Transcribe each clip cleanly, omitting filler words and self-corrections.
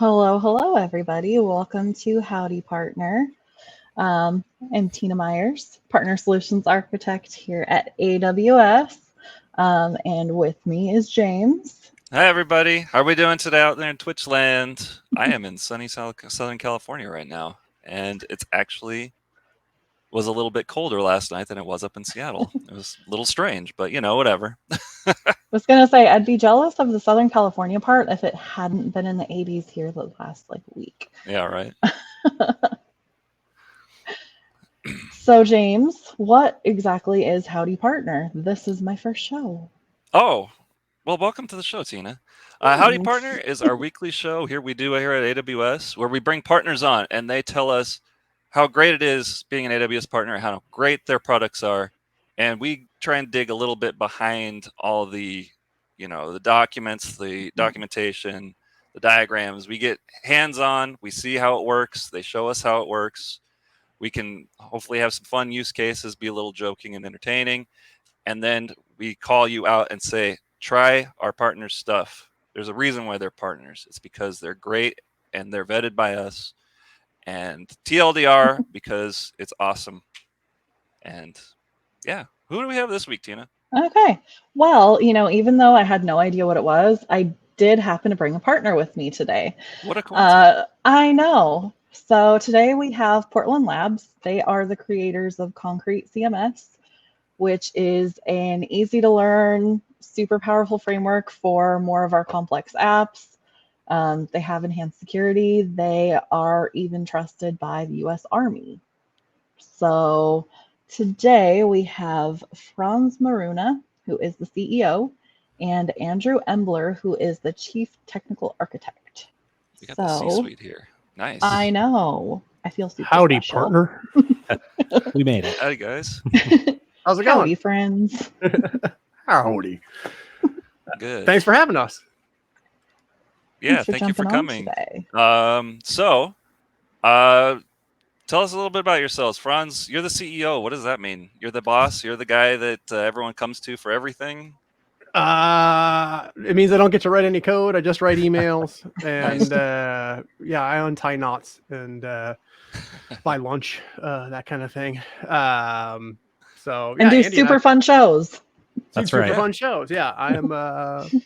Hello, everybody. Welcome to Howdy Partner. I'm Tina Myers, Partner Solutions Architect here at AWS. And with me is James. Hi, everybody. How are we doing today out there in Twitch land? I am in sunny Southern California right now, and it's actually was a little bit colder last night than it was up in Seattle. It was a little strange, but whatever. I was going to say, I'd be jealous of the Southern California part if it hadn't been in the 80s here the last week. Yeah, right. So, James, what exactly is Howdy Partner? This is my first show. Oh, well, welcome to the show, Tina. Howdy Partner is our weekly show here we do here at AWS where we bring partners on and they tell us how great it is being an AWS partner, how great their products are. And we try and dig a little bit behind all the, the documents, the documentation, the diagrams. We get hands-on, we see how it works. They show us how it works. We can hopefully have some fun use cases, be a little joking and entertaining. And then we call you out and say, try our partners' stuff. There's a reason why they're partners. It's because they're great and they're vetted by us. And TLDR because it's awesome. And yeah, who do we have this week, Tina? Okay. Well, even though I had no idea what it was, I did happen to bring a partner with me today. What a coincidence. I know. So today we have PortlandLabs. They are the creators of Concrete CMS, which is an easy to learn, super powerful framework for more of our complex apps. They have enhanced security. They are even trusted by the US Army. So today we have Franz Maruna, who is the CEO, and Andrew Embler, who is the Chief Technical Architect. We got the C-suite here. Nice. I know. I feel super Howdy, special. partner. We made it. Howdy, guys. How's it Howdy, going? friends. Howdy. Good. Thanks for having us. Yeah, thank you for coming. So, tell us a little bit about yourselves. Franz, you're the CEO. What does that mean? You're the boss? You're the guy that everyone comes to for everything? It means I don't get to write any code. I just write emails. And I untie knots and buy lunch, that kind of thing. And do super fun shows. That's right. Super fun shows. Yeah, I am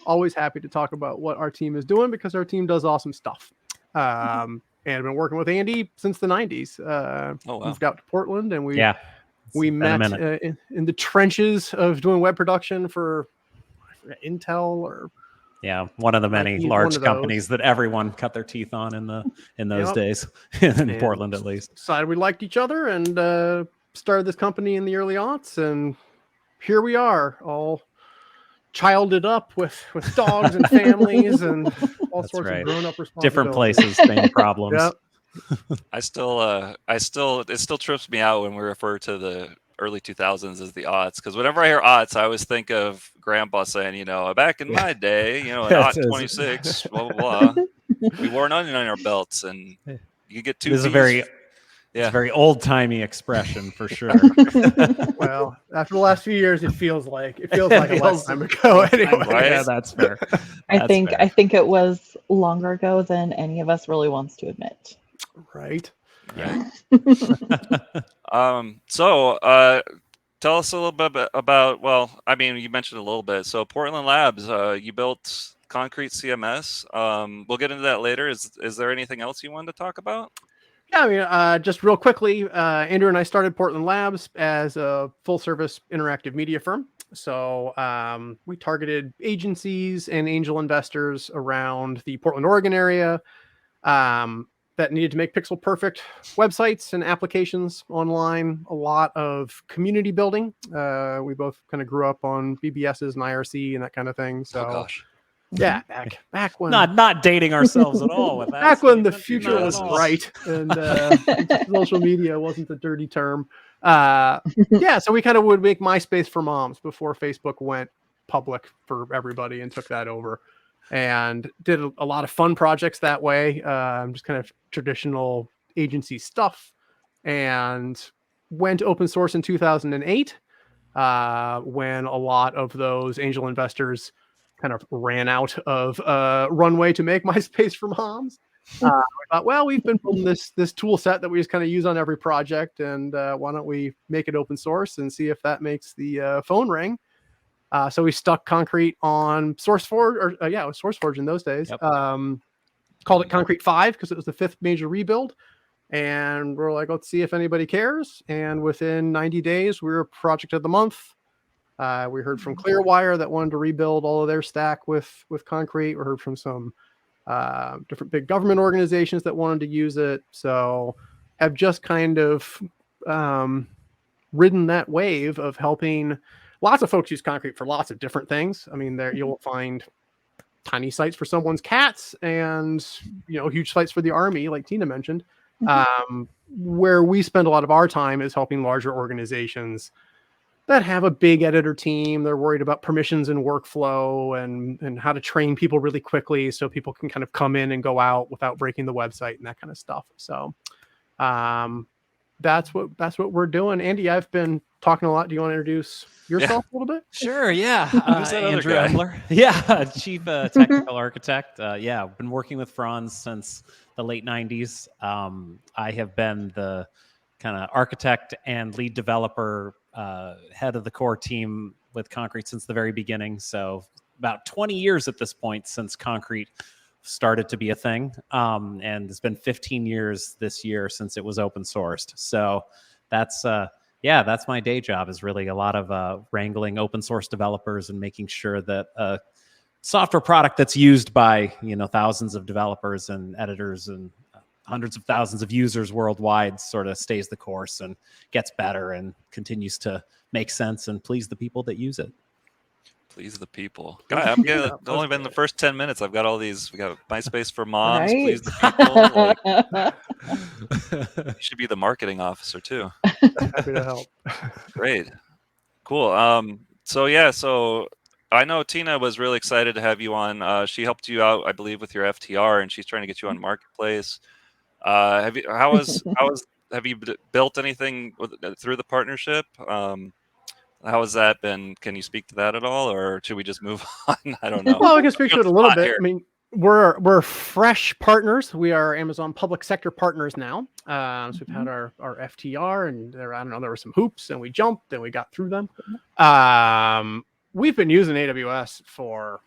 always happy to talk about what our team is doing because our team does awesome stuff. And I've been working with Andy since the 90s. Moved out to Portland and we met in the trenches of doing web production for Intel or one of the many large companies that everyone cut their teeth on in those days in Portland, at least. Decided we liked each other and started this company in the early aughts, and here we are, all childed up with dogs and families and all sorts of grown-up responsibilities. Different places, same problems. Yep. It still trips me out when we refer to the early 2000s as the aughts, because whenever I hear aughts, I always think of Grandpa saying, back in my day, in aught 26, blah blah blah. We wore an onion on our belts, and you get two. It's a very old-timey expression for sure. Well, after the last few years, it feels like a lifetime ago. Anyway, right? Yeah, that's fair. I think it was longer ago than any of us really wants to admit. Right. Yeah. So tell us a little bit about, you mentioned a little bit. So PortlandLabs, you built Concrete CMS. We'll get into that later. Is there anything else you wanted to talk about? Yeah, just real quickly, Andrew and I started PortlandLabs as a full-service interactive media firm. So we targeted agencies and angel investors around the Portland, Oregon area that needed to make pixel-perfect websites and applications online. A lot of community building. We both kind of grew up on BBSs and IRC and that kind of thing. So. Oh, gosh. Yeah, back when not dating ourselves at all with that. Back when the future was bright and social media wasn't a dirty term. So we kind of would make MySpace for moms before Facebook went public for everybody and took that over, and did a lot of fun projects that way. Just kind of traditional agency stuff, and went open source in 2008 when a lot of those angel investors kind of ran out of runway to make MySpace for moms. We thought, well, we've been building this tool set that we just kind of use on every project, and why don't we make it open source and see if that makes the phone ring? So we stuck Concrete on SourceForge, or it was SourceForge in those days. Yep. Called it Concrete 5 because it was the 5th major rebuild. And we're like, let's see if anybody cares. And within 90 days, we were Project of the Month. We heard from Clearwire that wanted to rebuild all of their stack with Concrete. We heard from some different big government organizations that wanted to use it. So have just kind of ridden that wave of helping lots of folks use Concrete for lots of different things. I mean, there you'll find tiny sites for someone's cats and, huge sites for the Army, like Tina mentioned. Where we spend a lot of our time is helping larger organizations that have a big editor team. They're worried about permissions and workflow and how to train people really quickly so people can kind of come in and go out without breaking the website and that kind of stuff. So that's what we're doing. Andy, I've been talking a lot. Do you want to introduce yourself a little bit? Sure, yeah. Who's that other Andrew guy? Embler. Yeah, chief technical architect. I've been working with Franz since the late 90s. I have been the kind of architect and lead developer, head of the core team with Concrete since the very beginning. So about 20 years at this point since Concrete started to be a thing. And it's been 15 years this year since it was open sourced. So that's my day job, is really a lot of wrangling open source developers and making sure that a software product that's used by thousands of developers and editors and hundreds of thousands of users worldwide sort of stays the course and gets better and continues to make sense and please the people that use it. Please the people. God, I'm getting, it's only been the first 10 minutes. I've got all these. We got MySpace for moms. Right? Please the people. You should be the marketing officer too. Happy to help. Great. Cool. So I know Tina was really excited to have you on. She helped you out, I believe, with your FTR, and she's trying to get you on Marketplace. Have you built anything through the partnership? How has that been? Can you speak to that at all, or should we just move on? I don't know. Well, we can speak to it a little bit. Here. I mean, we're fresh partners. We are Amazon public sector partners now. So we've had our FTR, and there were some hoops, and we jumped, and we got through them. We've been using AWS for,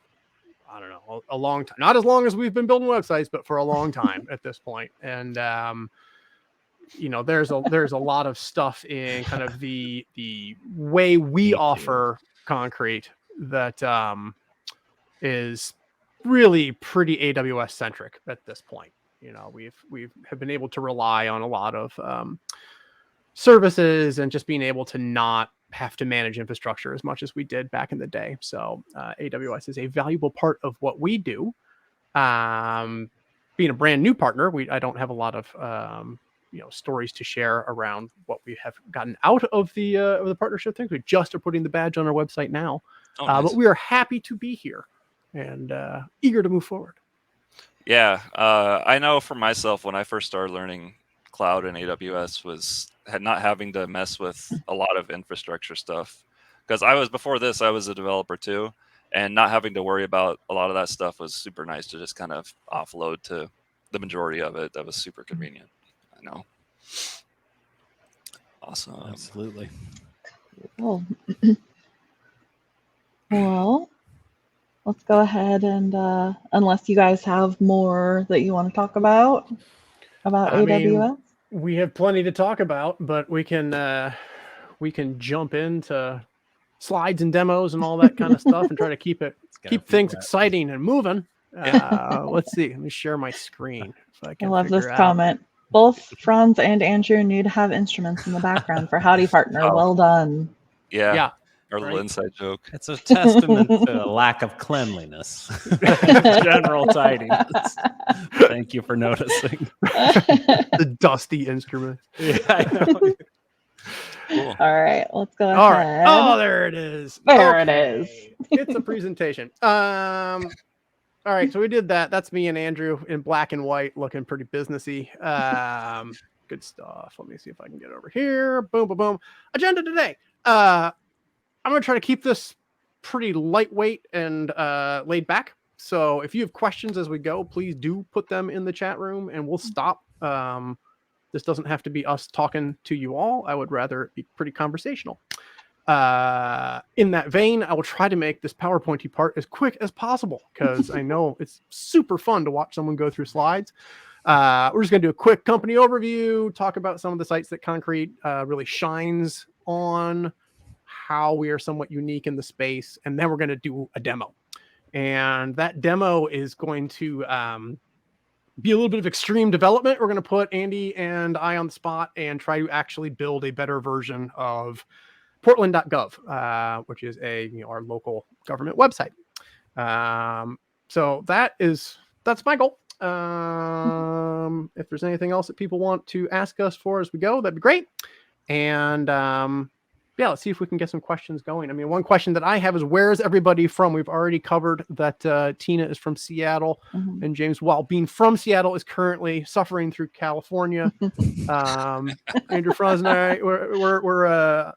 I don't know, a long time. Not as long as we've been building websites, but for a long time at this point. And there's a lot of stuff in kind of the way we offer Concrete that is really pretty AWS centric at this point. We have been able to rely on a lot of services and just being able to not have to manage infrastructure as much as we did back in the day. So AWS is a valuable part of what we do. Being a brand new partner, I don't have a lot of stories to share around what we have gotten out of the partnership things. We just are putting the badge on our website now. Nice. But we are happy to be here and eager to move forward. Yeah, I know for myself, when I first started learning cloud and AWS not having to mess with a lot of infrastructure stuff, because before this I was a developer too, and not having to worry about a lot of that stuff was super nice to just kind of offload to the majority of it. That was super convenient. I know. Awesome. Absolutely. Cool. Well, let's go ahead and unless you guys have more that you want to talk about AWS. We have plenty to talk about, but we can jump into slides and demos and all that kind of stuff and try to keep things exciting and moving. Let's see. Let me share my screen. If I can love this figure out. comment. Both Franz and Andrew need to have instruments in the background for Howdy Partner. Oh. Well done. Yeah. Our little inside joke. It's a testament to a lack of cleanliness, general tidiness. Thank you for noticing. The dusty instrument. Yeah, I know. Cool. All right, let's go ahead. All right. Oh, there it is. There it is. It's a presentation. All right, so we did that. That's me and Andrew in black and white, looking pretty businessy. Good stuff. Let me see if I can get over here. Boom, boom, boom. Agenda today. I'm going to try to keep this pretty lightweight and laid back. So if you have questions as we go, please do put them in the chat room and we'll stop. This doesn't have to be us talking to you all. I would rather it be pretty conversational. In that vein, I will try to make this PowerPointy part as quick as possible because I know it's super fun to watch someone go through slides. We're just going to do a quick company overview, talk about some of the sites that Concrete really shines on, how we are somewhat unique in the space, and then we're going to do a demo. And that demo is going to be a little bit of extreme development. We're going to put Andy and I on the spot and try to actually build a better version of Portland.gov, which is our local government website. So that's my goal. If there's anything else that people want to ask us for as we go, that'd be great. And yeah, let's see if we can get some questions going. I mean, one question that I have is, where is everybody from? We've already covered that Tina is from Seattle, and James, while being from Seattle, is currently suffering through California. Andrew, Franz, and I,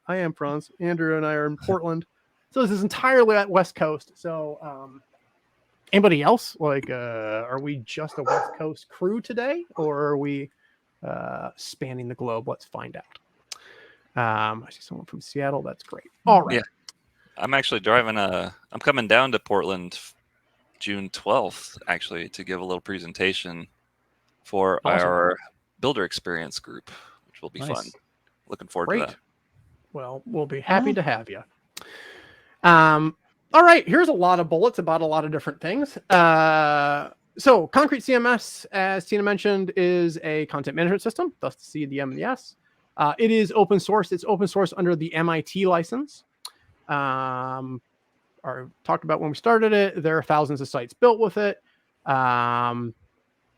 I am Franz. Andrew and I are in Portland. So this is entirely at West Coast. So anybody else? Are we just a West Coast crew today, or are we spanning the globe? Let's find out. I see someone from Seattle. That's great. All right. Yeah. I'm actually driving I'm coming down to Portland June 12th, actually, to give a little presentation for our builder experience group, which will be fun. Looking forward to that. Well, we'll be happy to have you. All right. Here's a lot of bullets about a lot of different things. So Concrete CMS, as Tina mentioned, is a content management system, thus the C, the M, and the S. It is open source. It's open source under the MIT license. I talked about when we started it. There are thousands of sites built with it.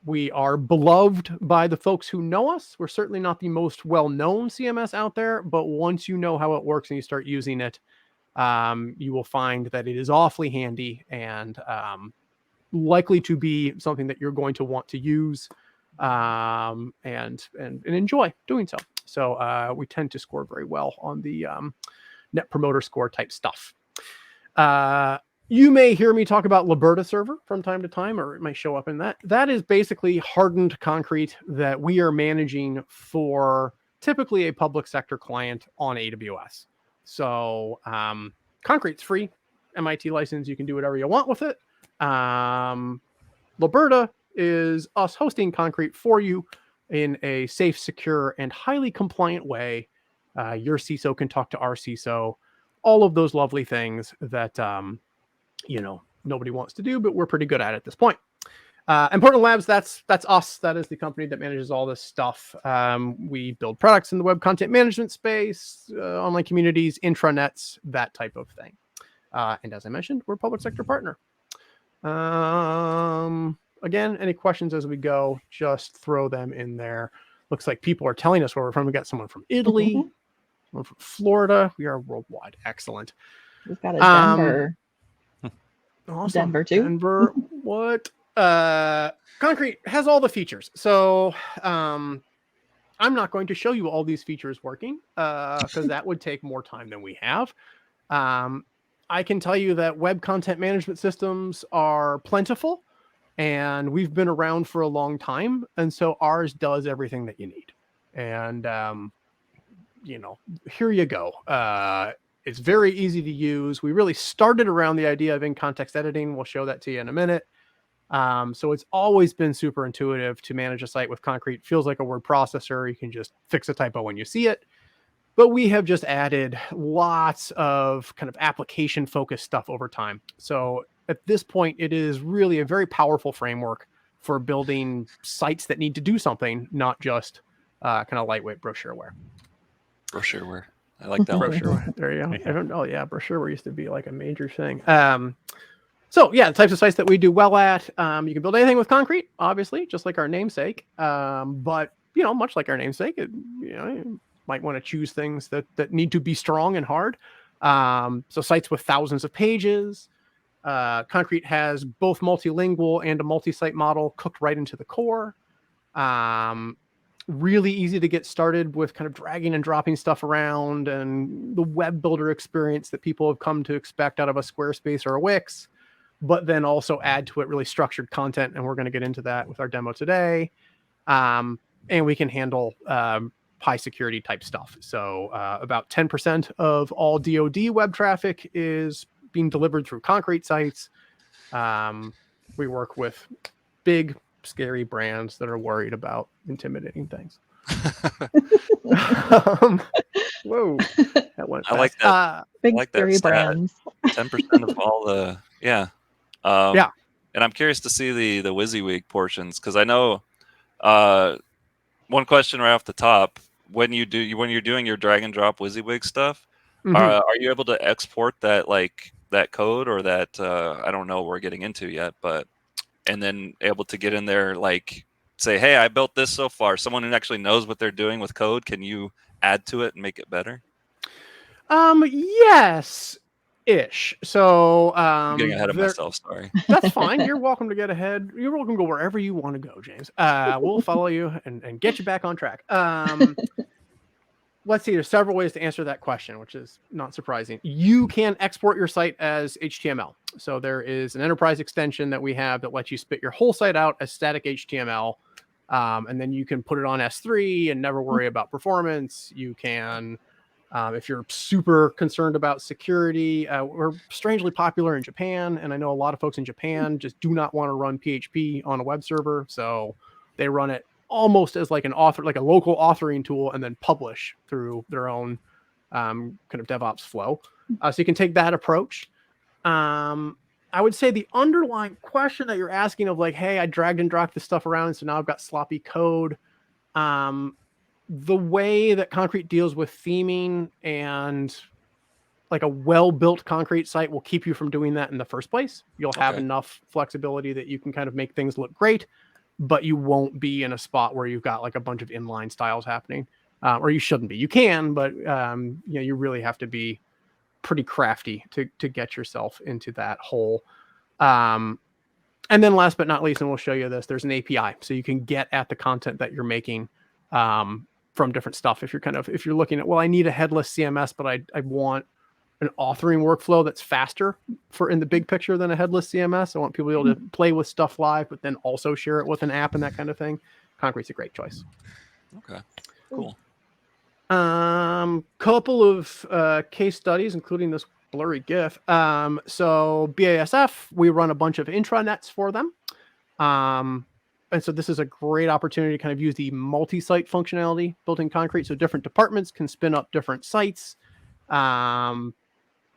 We are beloved by the folks who know us. We're certainly not the most well-known CMS out there, but once you know how it works and you start using it, you will find that it is awfully handy and likely to be something that you're going to want to use and enjoy doing so. So we tend to score very well on the Net Promoter Score type stuff. You may hear me talk about Liberta server from time to time, or it might show up in that. That is basically hardened concrete that we are managing for typically a public sector client on AWS. So Concrete's free, MIT license. You can do whatever you want with it. Liberta is us hosting Concrete for you in a safe, secure, and highly compliant way. Your CISO can talk to our CISO. All of those lovely things that nobody wants to do, but we're pretty good at this point. And PortlandLabs, that's us. That is the company that manages all this stuff. We build products in the web content management space, online communities, intranets, that type of thing. And as I mentioned, we're a public sector partner. Again, any questions as we go, just throw them in there. Looks like people are telling us where we're from. We got someone from Italy, someone from Florida. We are worldwide. Excellent. We've got a Denver. Awesome. Denver too. Denver. What? Concrete has all the features. So I'm not going to show you all these features working because that would take more time than we have. I can tell you that web content management systems are plentiful and we've been around for a long time. And so ours does everything that you need. And, here you go. It's very easy to use. We really started around the idea of in-context editing. We'll show that to you in a minute. So it's always been super intuitive to manage a site with Concrete. It feels like a word processor. You can just fix a typo when you see it. But we have just added lots of kind of application-focused stuff over time. So at this point, it is really a very powerful framework for building sites that need to do something, not just kind of lightweight brochureware. Brochureware. I like that brochureware. There you go. Yeah. Brochureware used to be like a major thing. So yeah, the types of sites that we do well at, you can build anything with Concrete, obviously, just like our namesake. But much like our namesake, you might want to choose things that need to be strong and hard. So sites with thousands of pages. Concrete has both multilingual and a multi-site model cooked right into the core. Really easy to get started with kind of dragging and dropping stuff around and the web builder experience that people have come to expect out of a Squarespace or a Wix. but then also add to it really structured content. And we're going to get into that with our demo today. And we can handle high security type stuff. So about 10% of all DoD web traffic is being delivered through concrete sites. We work with big, scary brands that are worried about intimidating things. Whoa, that went fast. I like that. Big I like that scary stat. brands. 10% of all the yeah. Yeah. And I'm curious to see the WYSIWYG portions, because I know one question right off the top, when you're doing your drag and drop WYSIWYG stuff, are you able to export that that code or that I don't know what we're getting into yet, but and then able to get in there, like say, hey, I built this so far. Someone who actually knows what they're doing with code, can you add to it and make it better? Yes. Ish. So I'm getting ahead of myself, sorry. That's fine. You're welcome to get ahead. You're welcome to go wherever you want to go, James. We'll follow you and get you back on track. Let's see. There's several ways to answer that question, which is not surprising. You can export your site as HTML. So there is an enterprise extension that we have that lets you spit your whole site out as static HTML. And then you can put it on S3 and never worry about performance. You can... if you're super concerned about security, we're strangely popular in Japan. And I know a lot of folks in Japan just do not want to run PHP on a web server. So they run it almost as like a local authoring tool, and then publish through their own kind of DevOps flow. So you can take that approach. I would say the underlying question that you're asking of like, hey, I dragged and dropped this stuff around, so now I've got sloppy code. The way that Concrete deals with theming and like a well-built concrete site will keep you from doing that in the first place. You'll have enough flexibility that you can kind of make things look great, but you won't be in a spot where you've got like a bunch of inline styles happening, or you shouldn't be. You can, but you really have to be pretty crafty to get yourself into that hole. And then last but not least, and we'll show you this, there's an API, so you can get at the content that you're making from different stuff. If you're looking at, well, I need a headless CMS, but I want an authoring workflow that's faster in the big picture than a headless CMS. I want people to be able to play with stuff live, but then also share it with an app and that kind of thing. Concrete's a great choice. Okay, cool. Couple of case studies, including this blurry GIF. So BASF, we run a bunch of intranets for them. And so this is a great opportunity to kind of use the multi-site functionality built in Concrete. So different departments can spin up different sites.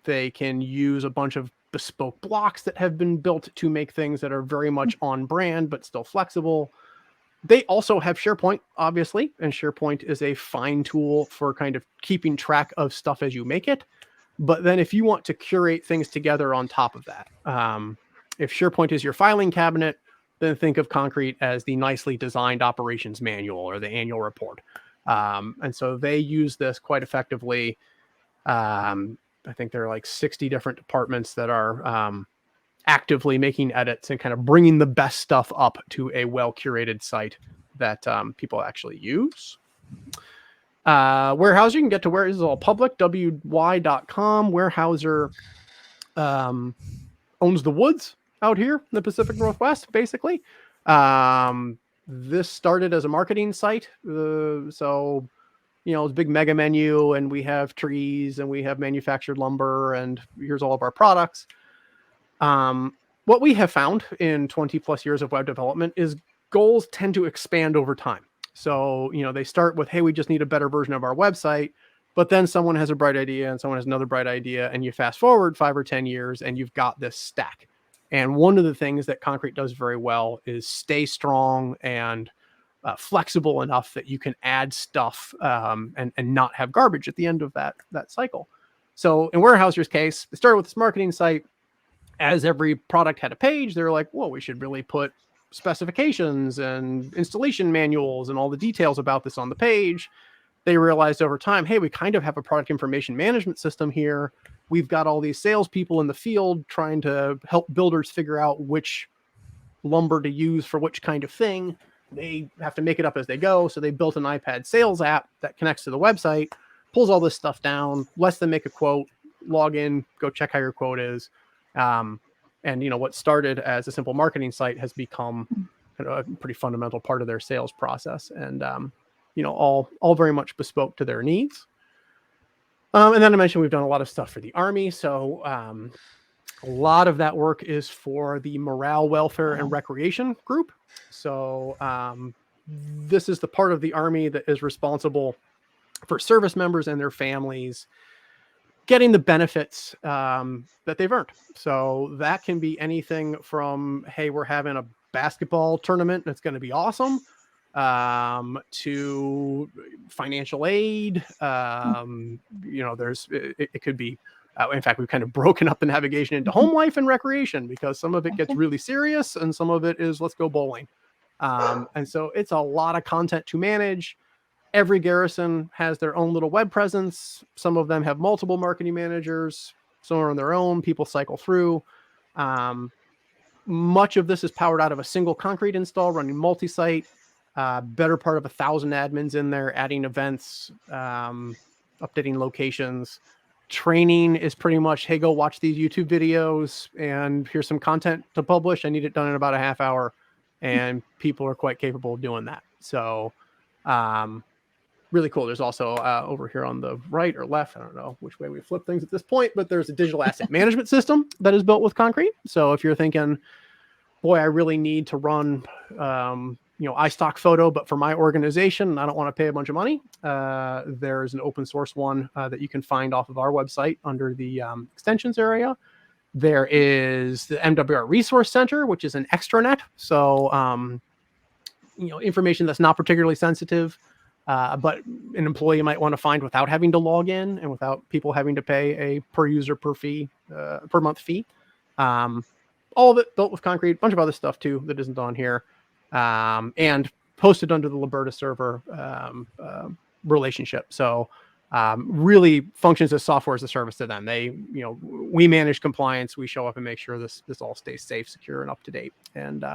They can use a bunch of bespoke blocks that have been built to make things that are very much on brand, but still flexible. They also have SharePoint, obviously, and SharePoint is a fine tool for kind of keeping track of stuff as you make it. But then if you want to curate things together on top of that, if SharePoint is your filing cabinet, then think of Concrete as the nicely designed operations manual or the annual report. And so they use this quite effectively. I think there are like 60 different departments that are actively making edits and kind of bringing the best stuff up to a well-curated site that people actually use. Weyerhaeuser, you can get to where this is all public, wy.com. Weyerhaeuser owns the woods out here in the Pacific Northwest, basically. This started as a marketing site. So, it's a big mega menu, and we have trees, and we have manufactured lumber, and here's all of our products. What we have found in 20 plus years of web development is goals tend to expand over time. So, they start with, hey, we just need a better version of our website. But then someone has a bright idea and someone has another bright idea, and you fast forward 5 or 10 years and you've got this stack. And one of the things that Concrete does very well is stay strong and flexible enough that you can add stuff and not have garbage at the end of that cycle. So in Weyerhaeuser's case, they started with this marketing site. As every product had a page, they were like, well, we should really put specifications and installation manuals and all the details about this on the page. They realized over time, hey, we kind of have a product information management system here. We've got all these salespeople in the field trying to help builders figure out which lumber to use for which kind of thing. They have to make it up as they go. So they built an iPad sales app that connects to the website, pulls all this stuff down, lets them make a quote, log in, go check how your quote is. And And, what started as a simple marketing site has become a pretty fundamental part of their sales process. And, all very much bespoke to their needs. And then I mentioned we've done a lot of stuff for the Army. So a lot of that work is for the Morale, Welfare, and Recreation group. So this is the part of the Army that is responsible for service members and their families getting the benefits that they've earned. So that can be anything from, hey, we're having a basketball tournament that's going to be awesome, to financial aid. It could be, in fact, we've kind of broken up the navigation into home life and recreation, because some of it gets really serious and some of it is let's go bowling. And so it's a lot of content to manage. Every garrison has their own little web presence. Some of them have multiple marketing managers. Some are on their own. People cycle through. Much of this is powered out of a single concrete install running multi-site. Better part of 1,000 admins in there, adding events, updating locations. Training is pretty much, hey, go watch these YouTube videos and here's some content to publish. I need it done in about a half hour. And people are quite capable of doing that. So really cool. There's also over here on the right or left, I don't know which way we flip things at this point, but there's a digital asset management system that is built with concrete. So if you're thinking, boy, I really need to run, iStock photo, but for my organization, I don't want to pay a bunch of money. There's an open source one that you can find off of our website under the extensions area. There is the MWR Resource Center, which is an extranet. So, information that's not particularly sensitive, but an employee might want to find without having to log in and without people having to pay a per user per month fee. All of it built with concrete, a bunch of other stuff too that isn't on here, and posted under the Liberta server relationship. So really functions as software as a service to them. They, we manage compliance. We show up and make sure this all stays safe, secure, and up to date. And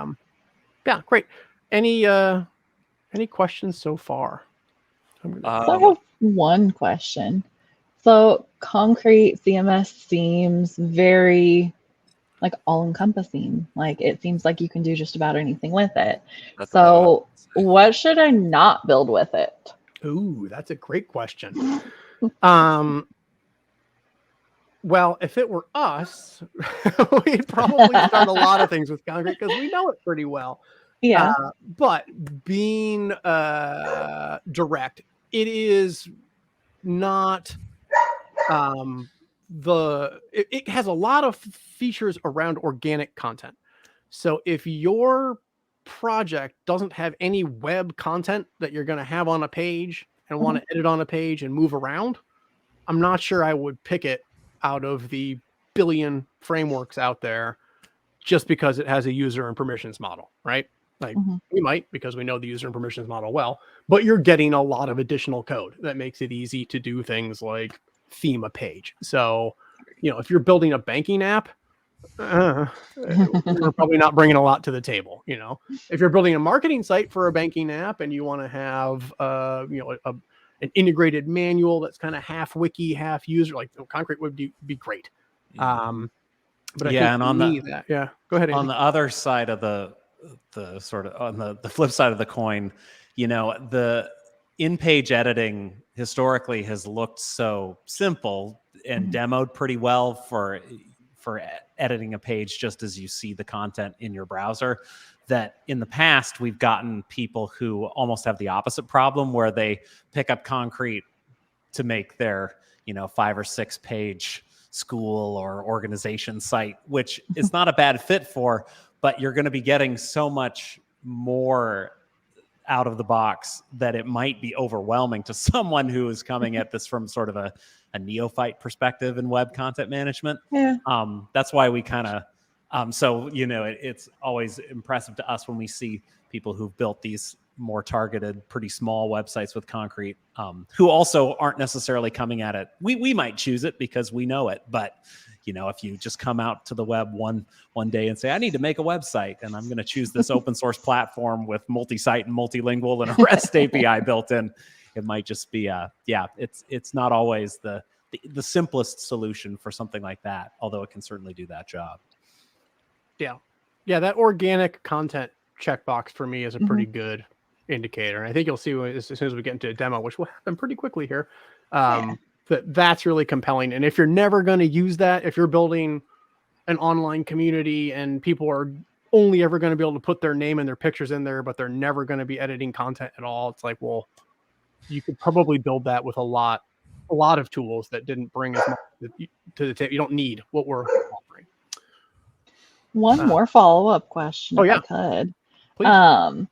yeah, great. Any questions so far? So I have one question. So concrete CMS seems very all-encompassing. It seems like you can do just about anything with it. So what should I not build with it? Ooh, that's a great question. Well, if it were us, we'd probably start a lot of things with concrete because we know it pretty well. Yeah. But being direct, it is not it has a lot of features around organic content. So if your project doesn't have any web content that you're going to have on a page and want to edit on a page and move around, I'm not sure I would pick it out of the billion frameworks out there just because it has a user and permissions model, right? We might, because we know the user and permissions model well, but you're getting a lot of additional code that makes it easy to do things like theme a page. So, if you're building a banking app, we're probably not bringing a lot to the table. If you're building a marketing site for a banking app and you want to have, an integrated manual that's kind of half wiki, half user, concrete would be great. But I think and on go ahead. On the other side of the sort of on the flip side of the coin, the in-page editing historically has looked so simple and demoed pretty well for editing a page just as you see the content in your browser, that in the past we've gotten people who almost have the opposite problem, where they pick up concrete to make their 5 or 6 page school or organization site, which is not a bad fit for, but you're going to be getting so much more out of the box that it might be overwhelming to someone who is coming at this from sort of a neophyte perspective in web content management. Yeah. That's why we kind of, it's always impressive to us when we see people who've built these more targeted, pretty small websites with concrete, who also aren't necessarily coming at it. We might choose it because we know it, but if you just come out to the web one day and say, I need to make a website and I'm going to choose this open source platform with multi-site and multilingual and a REST API built in, it might just be, it's not always the simplest solution for something like that, although it can certainly do that job. Yeah, that organic content checkbox for me is a pretty good indicator. And I think you'll see as soon as we get into a demo, which will happen pretty quickly here, that's really compelling. And if you're never going to use that, if you're building an online community and people are only ever going to be able to put their name and their pictures in there, but they're never going to be editing content at all, it's like, well, you could probably build that with a lot of tools that didn't bring as much to the table. You don't need what we're offering. One more follow-up question, if I could. Please.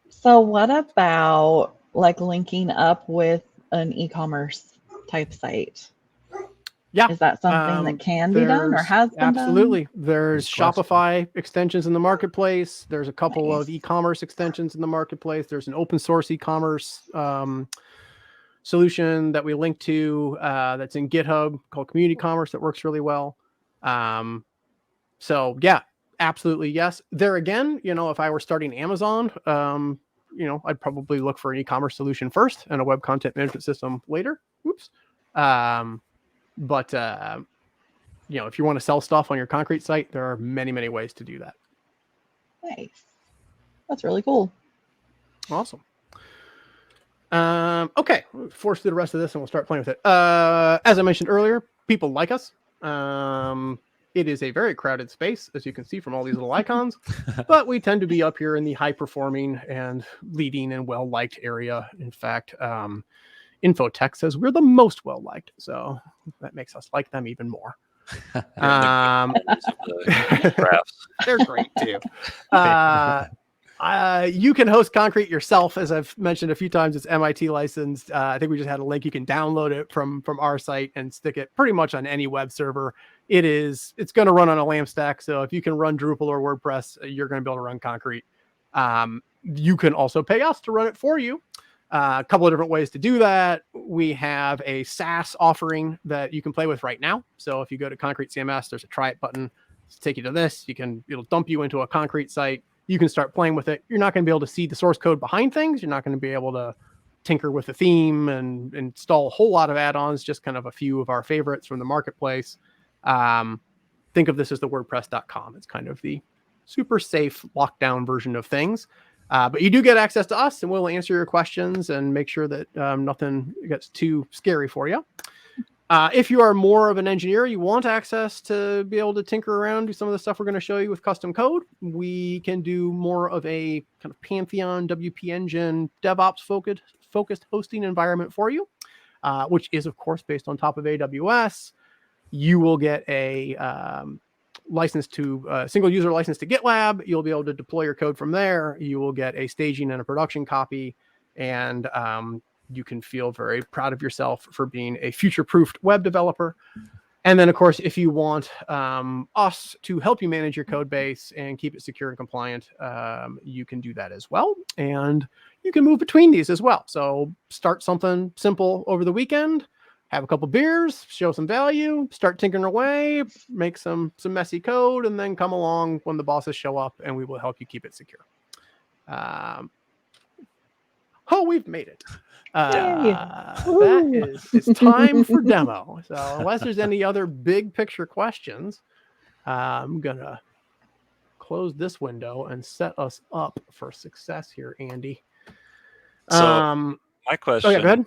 So what about like linking up with an e-commerce type site? Yeah. Is that something that can be done or has been absolutely done? There's Shopify extensions in the marketplace. There's a couple of e-commerce extensions in the marketplace. There's an open source e-commerce solution that we link to that's in GitHub called Community Commerce that works really well. So yeah, absolutely yes. There again, if I were starting Amazon, I'd probably look for an e-commerce solution first and a web content management system later. Oops. But if you want to sell stuff on your concrete site, there are many, many ways to do that. Nice. That's really cool. Awesome. Okay, we'll force through the rest of this and we'll start playing with it. As I mentioned earlier, people like us. It is a very crowded space, as you can see from all these little icons, but we tend to be up here in the high performing and leading and well-liked area. In fact, Infotech says we're the most well-liked, so that makes us like them even more. They're great too. You can host Concrete yourself, as I've mentioned a few times. It's MIT licensed. I think we just had a link. You can download it from our site and stick it pretty much on any web server. It's going to run on a LAMP stack. So if you can run Drupal or WordPress, you're going to be able to run Concrete. You can also pay us to run it for you. A couple of different ways to do that. We have a SaaS offering that you can play with right now. So if you go to Concrete CMS, there's a try it button. It'll take you to this. It'll dump you into a Concrete site. You can start playing with it. You're not going to be able to see the source code behind things. You're not going to be able to tinker with the theme and install a whole lot of add-ons, just kind of a few of our favorites from the marketplace. Think of this as the WordPress.com. It's kind of the super safe lockdown version of things. But you do get access to us, and we'll answer your questions and make sure that nothing gets too scary for you. If you are more of an engineer, you want access to be able to tinker around, do some of the stuff we're going to show you with custom code. We can do more of a kind of Pantheon, WP Engine, DevOps focused hosting environment for you, which is, of course, based on top of AWS. You will get a single user license to GitLab. You'll be able to deploy your code from there. You will get a staging and a production copy, and you can feel very proud of yourself for being a future-proofed web developer. And then, of course, if you want us to help you manage your code base and keep it secure and compliant, you can do that as well. And you can move between these as well. So start something simple over the weekend, have a couple beers, show some value, start tinkering away, make some messy code, and then come along when the bosses show up, and we will help you keep it secure. We've made it. It's time for demo. So unless there's any other big picture questions, I'm going to close this window and set us up for success here, Andy. So my question, go ahead.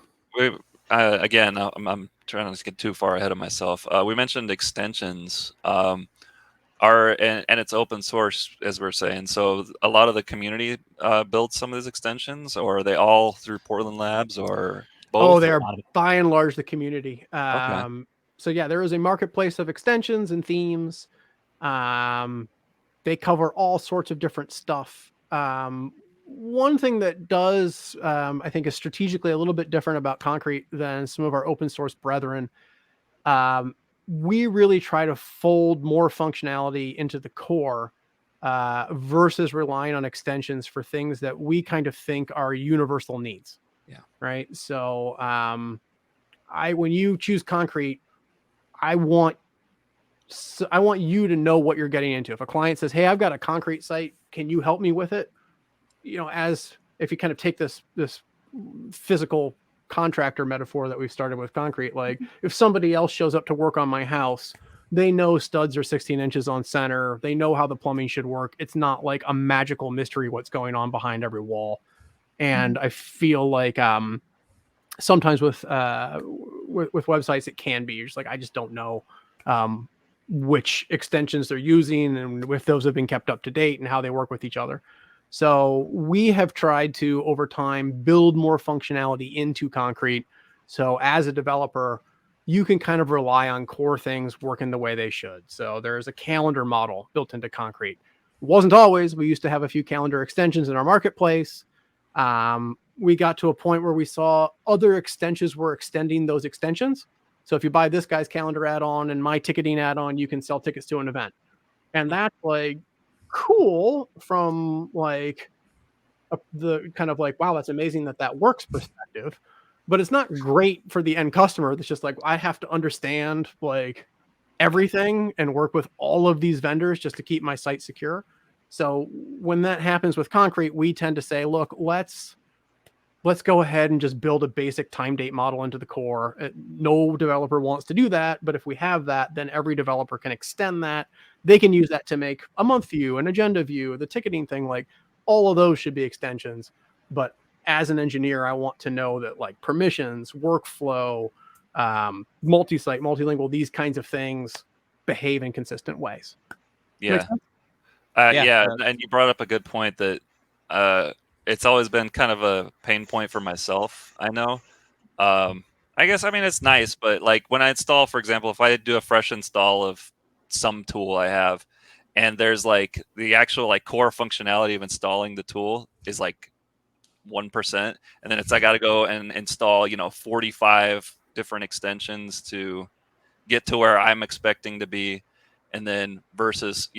Again, I'm trying not to get too far ahead of myself. We mentioned extensions and it's open source, as we're saying. So a lot of the community builds some of these extensions, or are they all through PortlandLabs or both? Oh, they're by and large the community. Okay. So yeah, there is a marketplace of extensions and themes. They cover all sorts of different stuff. One thing that does, I think, is strategically a little bit different about Concrete than some of our open source brethren. We really try to fold more functionality into the core versus relying on extensions for things that we kind of think are universal needs. Yeah. Right. So when you choose Concrete, I want you to know what you're getting into. If a client says, "Hey, I've got a Concrete site, can you help me with it?" As if you kind of take this physical contractor metaphor that we've started with Concrete, like if somebody else shows up to work on my house, They know studs are 16 inches on center. They know how the plumbing should work. It's not like a magical mystery what's going on behind every wall. And I feel like sometimes with websites it can be, you're just like, I just don't know which extensions they're using and if those have been kept up to date and how they work with each other. So we have tried to, over time, build more functionality into Concrete. So as a developer, you can kind of rely on core things working the way they should. So there's a calendar model built into Concrete. It wasn't always. We used to have a few calendar extensions in our marketplace. We got to a point where we saw other extensions were extending those extensions. So if you buy this guy's calendar add-on and my ticketing add-on, you can sell tickets to an event. And that's like cool from like the kind of like, wow, that's amazing that works perspective. But it's not great for the end customer. That's just like, I have to understand like everything and work with all of these vendors just to keep my site secure. So when that happens with Concrete, we tend to say, look, let's go ahead and just build a basic time date model into the core. No developer wants to do that, but if we have that, then every developer can extend that. They can use that to make a month view, an agenda view, the ticketing thing. Like all of those should be extensions. But as an engineer, I want to know that like permissions, workflow, multi-site, multilingual, these kinds of things behave in consistent ways. Yeah. And you brought up a good point that it's always been kind of a pain point for myself. I know. I guess, I mean, it's nice, but like when I install, for example, if I do a fresh install of some tool I have, and there's like the actual like core functionality of installing the tool is like 1%, and then I got to go and install 45 different extensions to get to where I'm expecting to be, and then versus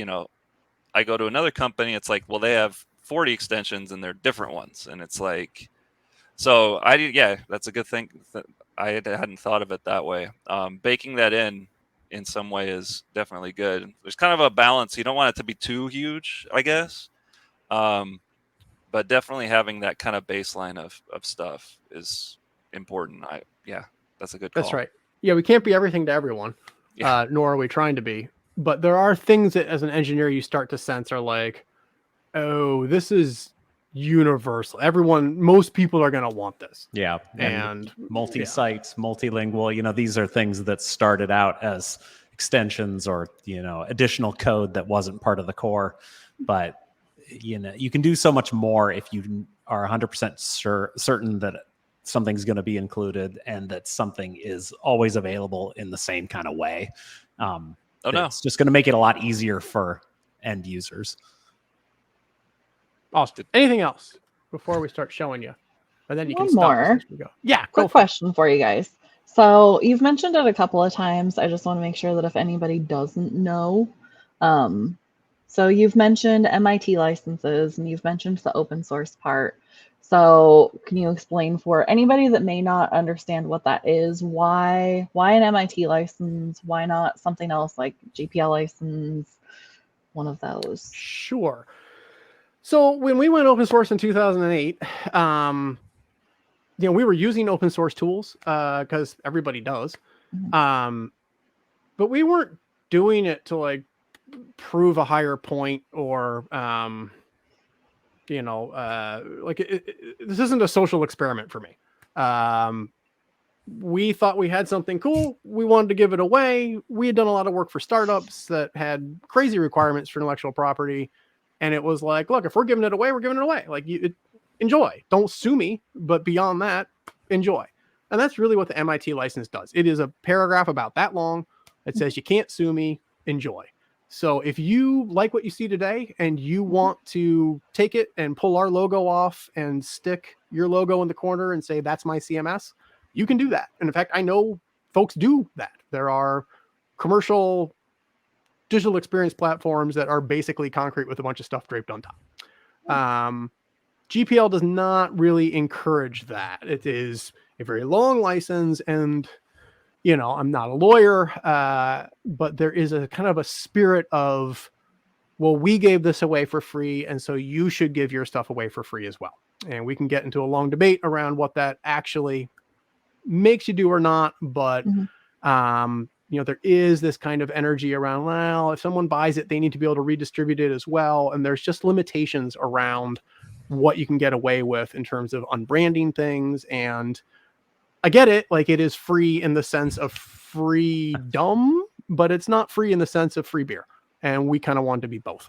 I go to another company, it's like, well, they have 40 extensions and they're different ones, and it's like, so that's a good thing. I hadn't thought of it that way. Baking that in some way is definitely good. There's kind of a balance. You don't want it to be too huge, I guess. But definitely having that kind of baseline of stuff is important. That's a good call. That's right. Yeah, we can't be everything to everyone, nor are we trying to be. But there are things that as an engineer you start to sense are like, oh, this is universal. Most people are going to want this. Yeah. And multi-sites, multilingual, these are things that started out as extensions or, additional code that wasn't part of the core. But, you can do so much more if you are 100% certain that something's going to be included and that something is always available in the same kind of way. It's just going to make it a lot easier for end users. Awesome. Anything else before we start showing you? And then you can One stop more. us as we go. Yeah. Quick question for you guys. So you've mentioned it a couple of times. I just want to make sure that if anybody doesn't know, so you've mentioned MIT licenses and you've mentioned the open source part. So can you explain for anybody that may not understand what that is, why an MIT license? Why not something else like GPL license, one of those? Sure. So when we went open source in 2008, we were using open source tools because everybody does. Mm-hmm. But we weren't doing it to like prove a higher point or this isn't a social experiment for me. We thought we had something cool. We wanted to give it away. We had done a lot of work for startups that had crazy requirements for intellectual property. And it was like, look, if we're giving it away, we're giving it away. Like, enjoy. Don't sue me. But beyond that, enjoy. And that's really what the MIT license does. It is a paragraph about that long that says you can't sue me. Enjoy. So if you like what you see today and you want to take it and pull our logo off and stick your logo in the corner and say, that's my CMS, you can do that. And in fact, I know folks do that. There are commercial digital experience platforms that are basically Concrete with a bunch of stuff draped on top. GPL does not really encourage that. It is a very long license, and I'm not a lawyer, but there is a kind of a spirit of, well, we gave this away for free, and so you should give your stuff away for free as well. And we can get into a long debate around what that actually makes you do or not, but there is this kind of energy around, well, if someone buys it, they need to be able to redistribute it as well. And there's just limitations around what you can get away with in terms of unbranding things. And I get it. Like, it is free in the sense of freedom, but it's not free in the sense of free beer. And we kind of want to be both.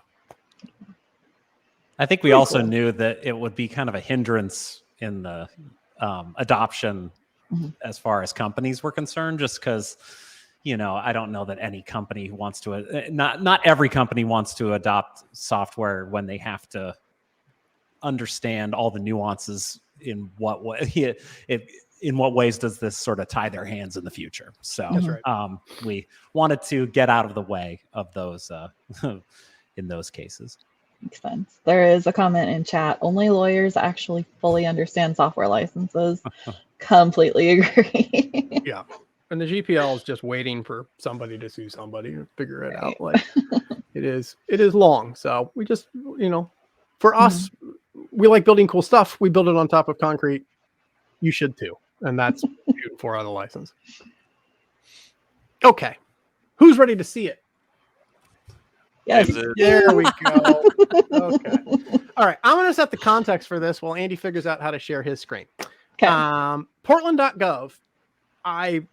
I think we also knew that it would be kind of a hindrance in the adoption as far as companies were concerned, just because, I don't know that any company wants to, not every company wants to adopt software when they have to understand all the nuances in what way, in what ways does this sort of tie their hands in the future. So That's right. We wanted to get out of the way of those in those cases. Makes sense. There is a comment in chat. Only lawyers actually fully understand software licenses. Completely agree. Yeah. And the GPL is just waiting for somebody to sue somebody and figure it out. Like, it is long. So we just, for us, we like building cool stuff. We build it on top of concrete. You should too. And that's shooting 4 out of the license. Okay. Who's ready to see it? Yes. There we go. Okay. All right. I'm going to set the context for this while Andy figures out how to share his screen. Okay. Portland.gov.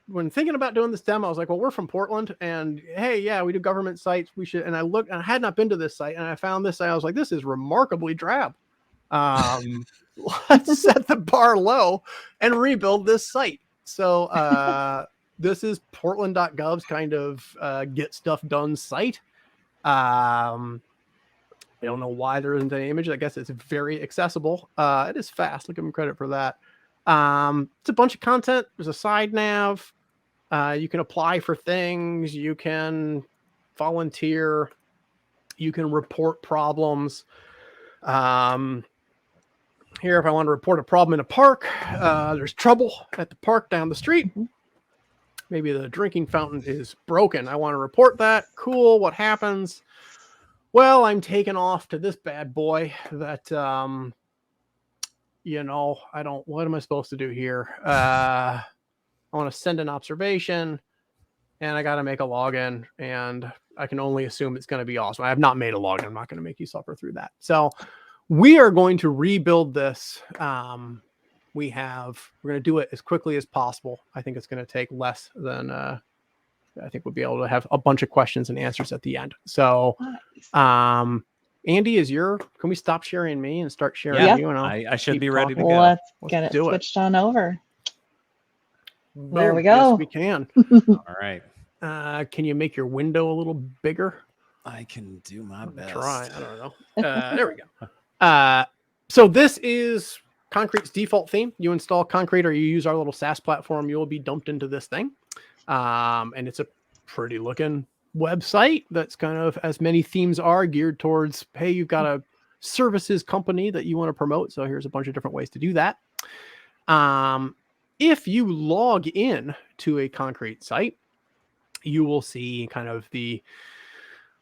When thinking about doing this demo, I was like, well, we're from Portland, and hey, yeah, we do government sites. We should. And I looked, and I had not been to this site, and I found this site. I was like, this is remarkably drab. Let's set the bar low and rebuild this site. So this is Portland.gov's kind of get stuff done site. I don't know why there isn't any image. I guess it's very accessible. It is fast. I'll give them credit for that. It's a bunch of content. There's a side nav. You can apply for things. You can volunteer. You can report problems. Here, if I want to report a problem in a park, there's trouble at the park down the street. Maybe the drinking fountain is broken. I want to report that. Cool. What happens? Well, I'm taken off to this bad boy that, what am I supposed to do here? I want to send an observation, and I got to make a login, and I can only assume it's going to be awesome. I have not made a login. I'm not going to make you suffer through that. So we are going to rebuild this. We're going to do it as quickly as possible. I think it's going to take less than, I think we'll be able to have a bunch of questions and answers at the end. So, Andy, can we stop sharing me and start sharing you? And I should be ready to go. Let's get it switched on over. There we go. Yes, we can. All right. Can you make your window a little bigger? I can do my best. Try. I don't know. There we go. So this is Concrete's default theme. You install Concrete or you use our little SaaS platform, you will be dumped into this thing. And it's a pretty looking website that's kind of, as many themes are, geared towards, hey, you've got a services company that you want to promote. So here's a bunch of different ways to do that. If you log in to a Concrete site, you will see kind of the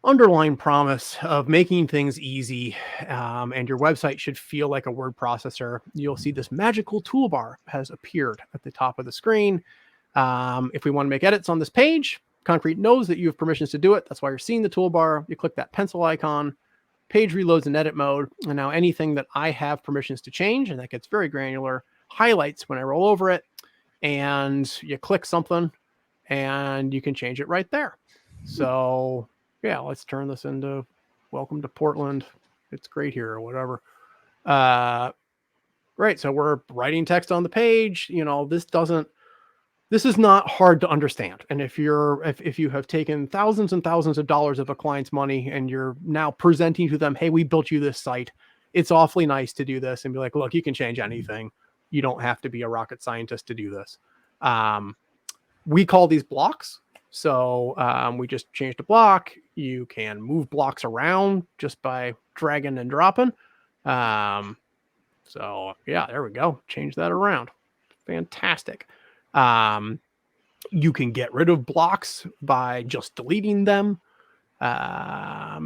underlying promise of making things easy, and your website should feel like a word processor. You'll see this magical toolbar has appeared at the top of the screen. If we want to make edits on this page, Concrete knows that you have permissions to do it. That's why you're seeing the toolbar. You click that pencil icon, page reloads in edit mode, and now anything that I have permissions to change, and that gets very granular, highlights when I roll over it, and you click something, and you can change it right there. So yeah, let's turn this into welcome to Portland. It's great here or whatever. Right. So we're writing text on the page. This is not hard to understand. And if you have taken thousands and thousands of dollars of a client's money and you're now presenting to them, hey, we built you this site, it's awfully nice to do this and be like, look, you can change anything. You don't have to be a rocket scientist to do this. We call these blocks. So we just changed a block. You can move blocks around just by dragging and dropping. So yeah, there we go. Change that around. Fantastic. You can get rid of blocks by just deleting them.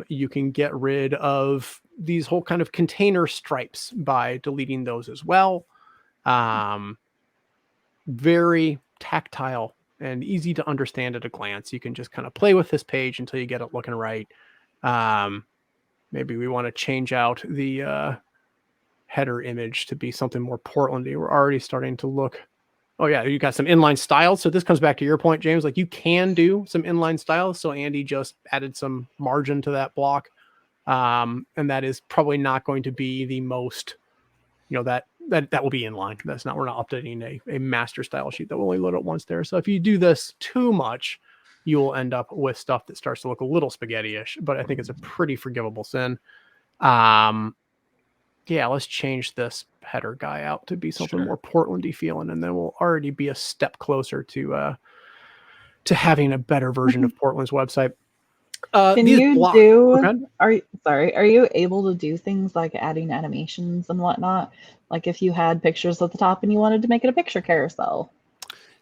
You can get rid of these whole kind of container stripes by deleting those as well. Very tactile and easy to understand at a glance. You can just kind of play with this page until you get it looking right. Maybe we want to change out the header image to be something more Portlandy. We're already starting to look. Oh yeah, you got some inline styles. So this comes back to your point, James. Like you can do some inline styles. So Andy just added some margin to that block, and that is probably not going to be the most, that will be inline. That's not. We're not updating a master style sheet that will only load it once there. So if you do this too much, you will end up with stuff that starts to look a little spaghetti-ish. But I think it's a pretty forgivable sin. Yeah, let's change this header guy out to be something more Portlandy feeling, and then we'll already be a step closer to having a better version of Portland's website. Can you do? Are you able to do things like adding animations and whatnot? Like if you had pictures at the top and you wanted to make it a picture carousel.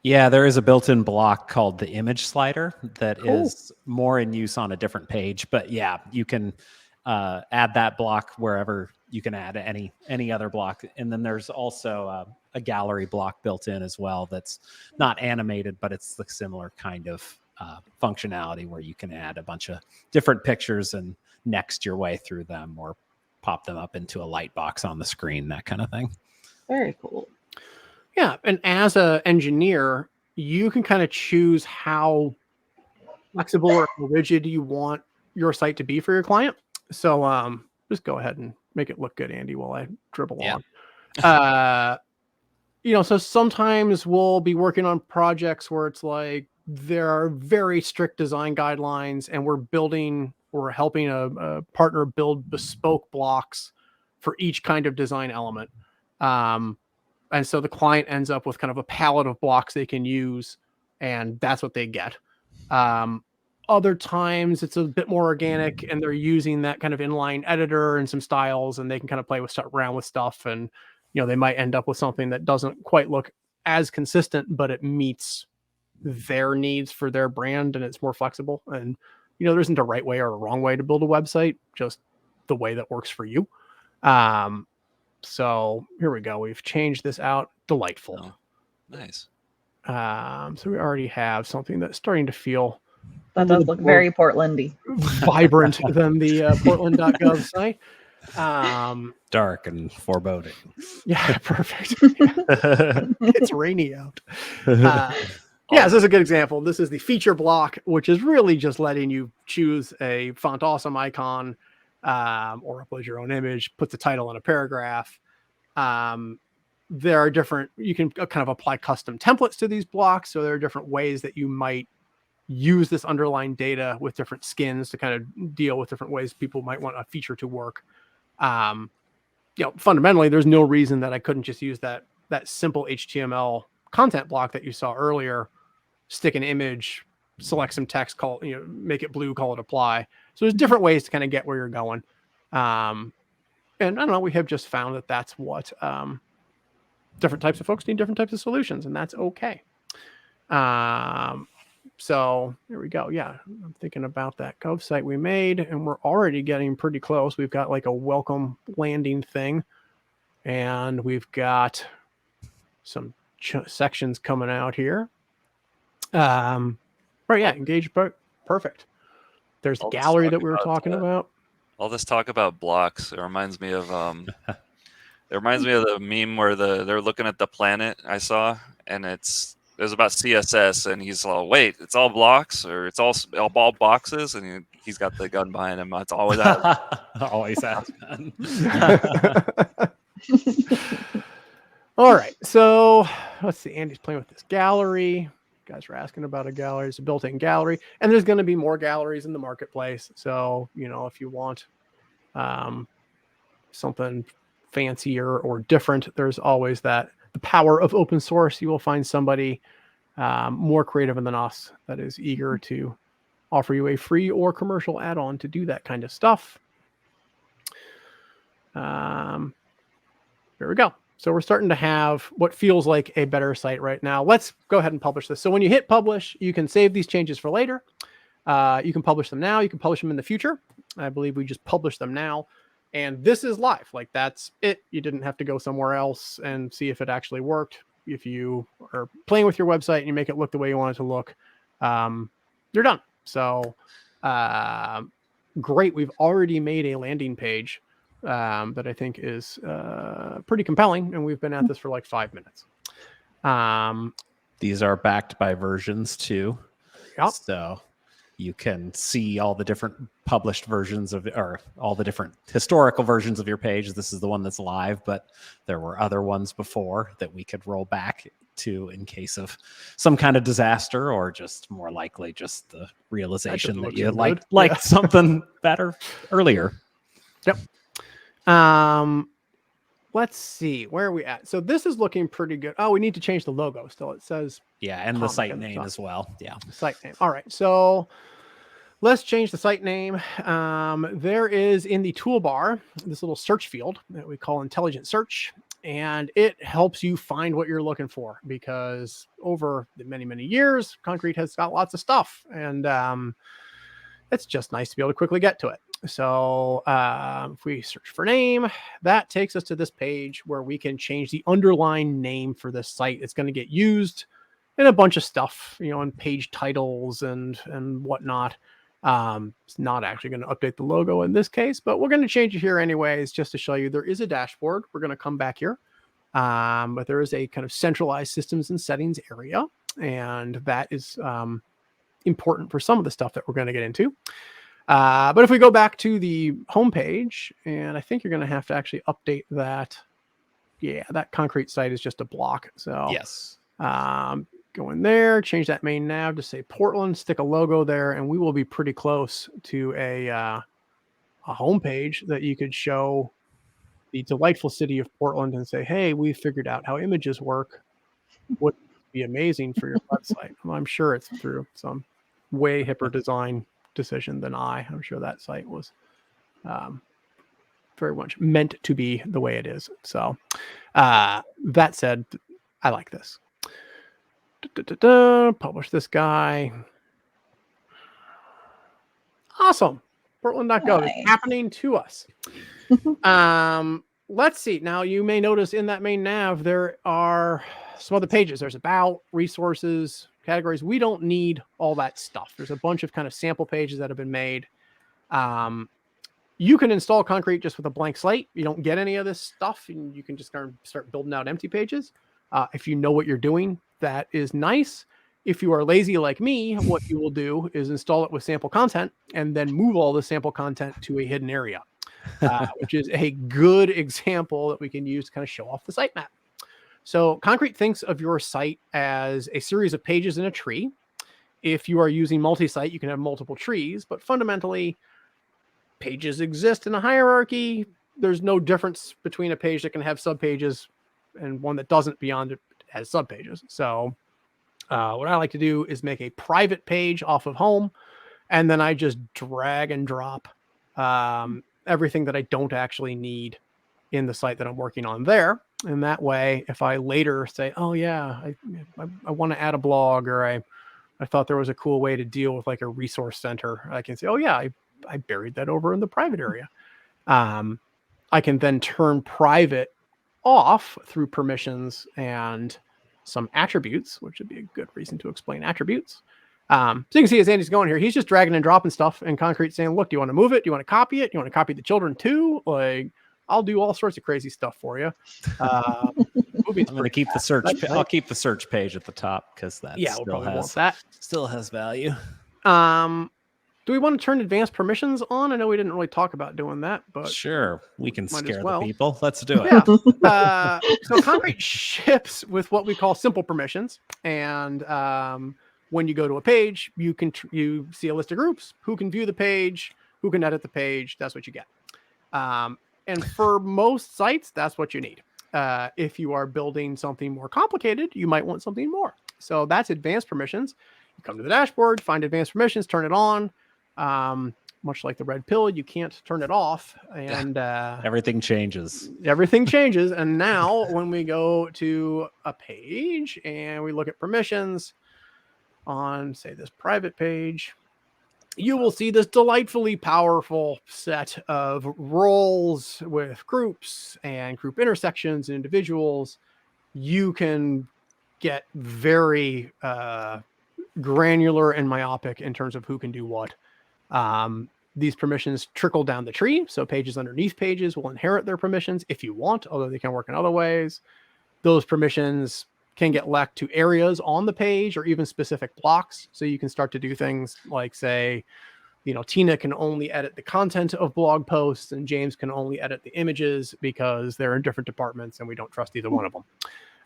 Yeah, there is a built-in block called the image slider that is more in use on a different page. But yeah, you can add that block wherever you can add any other block. And then there's also a gallery block built in as well that's not animated, but it's the similar kind of functionality where you can add a bunch of different pictures and next your way through them or pop them up into a light box on the screen, that kind of thing. Very cool. Yeah, and as an engineer, you can kind of choose how flexible or rigid you want your site to be for your client. So just go ahead and make it look good, Andy, while I dribble on. So sometimes we'll be working on projects where it's like there are very strict design guidelines, and we're helping a partner build bespoke blocks for each kind of design element. And so the client ends up with kind of a palette of blocks they can use, and that's what they get. Other times it's a bit more organic, and they're using that kind of inline editor and some styles, and they can kind of play around with stuff. And, they might end up with something that doesn't quite look as consistent, but it meets their needs for their brand, and it's more flexible. And, there isn't a right way or a wrong way to build a website, just the way that works for you. So here we go. We've changed this out. Delightful. Oh, nice. So we already have something that's starting to feel that does look very Portlandy, vibrant than the Portland.gov site. Dark and foreboding. Yeah, perfect. It's rainy out. So this is a good example. This is the feature block, which is really just letting you choose a font awesome icon, or upload your own image, put the title in a paragraph. There are you can kind of apply custom templates to these blocks. So there are different ways that you might use this underlying data with different skins to kind of deal with different ways people might want a feature to work. Fundamentally, there's no reason that I couldn't just use that simple HTML content block that you saw earlier, stick an image, select some text, make it blue, call it apply. So there's different ways to kind of get where you're going. And I don't know, we have just found that that's what different types of folks need different types of solutions, and that's okay. So here we go. Yeah, I'm thinking about that Gov site we made, and we're already getting pretty close. We've got like a welcome landing thing, and we've got some sections coming out here. Engage, perfect. There's the gallery that we were talking about. All this talk about blocks, it reminds me of the meme where they're looking at the planet I saw, and it was about CSS, and he's all, wait, it's all blocks, or it's all boxes, and he's got the gun behind him. It's always that. Always has been. All right, so let's see. Andy's playing with this gallery. You guys were asking about a gallery. It's a built-in gallery, and there's going to be more galleries in the marketplace. So, if you want something fancier or different, there's always the power of open source. You will find somebody more creative than us that is eager to offer you a free or commercial add-on to do that kind of stuff. Here we go. So we're starting to have what feels like a better site right now. Let's go ahead and publish this. So when you hit publish, you can save these changes for later. You can publish them now. You can publish them in the future. I believe we just published them now. And this is live. Like, that's it. You didn't have to go somewhere else and see if it actually worked. if you are playing with your website and you make it look the way you want it to look, you're done. So great. We've already made a landing page that I think is pretty compelling, and we've been at this for like 5 minutes. These are backed by versions too. Yep. So you can see all the different published versions of, or all the different historical versions of your page. This is the one that's live, but there were other ones before that we could roll back to in case of some kind of disaster, or just more likely just the realization that you liked something better earlier. Yep. Let's see, where are we at? So this is looking pretty good. Oh, we need to change the logo still. It says and the site name as well. Yeah, site name. All right, so let's change the site name. There is in the toolbar this little search field that we call intelligent search, and it helps you find what you're looking for, because over the many years, Concrete has got lots of stuff, and it's just nice to be able to quickly get to it. So if we search for name, that takes us to this page where we can change the underlying name for this site. It's going to get used in a bunch of stuff, in page titles and whatnot. It's not actually going to update the logo in this case, but we're going to change it here anyways, just to show you there is a dashboard. We're going to come back here, but there is a kind of centralized systems and settings area, and that is important for some of the stuff that we're going to get into. But if we go back to the home page, and I think you're going to have to actually update that. Yeah, that Concrete site is just a block. So yes, go in there, change that main nav to say Portland, stick a logo there, and we will be pretty close to a home page that you could show the delightful city of Portland and say, hey, we figured out how images work. Would be amazing for your website. I'm sure it's through some way hipper design decision than I'm sure that site was very much meant to be the way it is. So that said, I like this. Publish this guy. Awesome. Portland.gov. Nice. It's happening to us. Let's see. Now you may notice in that main nav there are some other pages. There's about, resources, categories. We don't need all that stuff. There's a bunch of kind of sample pages that have been made. You can install Concrete just with a blank slate. You don't get any of this stuff, and you can just kind of start building out empty pages. If you know what you're doing, that is nice. If you are lazy like me, what you will do is install it with sample content and then move all the sample content to a hidden area, which is a good example that we can use to kind of show off the sitemap. So Concrete thinks of your site as a series of pages in a tree. If you are using multi-site, you can have multiple trees, but fundamentally, pages exist in a hierarchy. There's no difference between a page that can have subpages and one that doesn't beyond it has subpages. So what I like to do is make a private page off of home, and then I just drag and drop everything that I don't actually need in the site that I'm working on there. And that way, if I later say, oh yeah, I want to add a blog, or I thought there was a cool way to deal with like a resource center, I can say, oh yeah, I buried that over in the private area. I can then turn private off through permissions and some attributes, which would be a good reason to explain attributes. So you can see as Andy's going here, he's just dragging and dropping stuff, and Concrete saying, look, do you want to move it? Do you want to copy it? Do you want to copy the children too? Like, I'll do all sorts of crazy stuff for you. I'm going to keep the search. I'll keep the search page at the top, because that still has value. Do we want to turn advanced permissions on? I know we didn't really talk about doing that, but sure, we can scare the people. Let's do it. Yeah. So Concrete ships with what we call simple permissions, and when you go to a page, you see a list of groups, who can view the page, who can edit the page. That's what you get. And for most sites, that's what you need. If you are building something more complicated, you might want something more. So that's advanced permissions. You come to the dashboard, find advanced permissions, turn it on. Much like the red pill, you can't turn it off, and everything changes. Everything changes. And now when we go to a page and we look at permissions on, say, this private page, you will see this delightfully powerful set of roles with groups and group intersections and individuals. You can get very granular and myopic in terms of who can do what. These permissions trickle down the tree, so pages underneath pages will inherit their permissions if you want, although they can work in other ways. Those permissions can get left to areas on the page or even specific blocks, so you can start to do things like, say, Tina can only edit the content of blog posts and James can only edit the images because they're in different departments and we don't trust either one of them.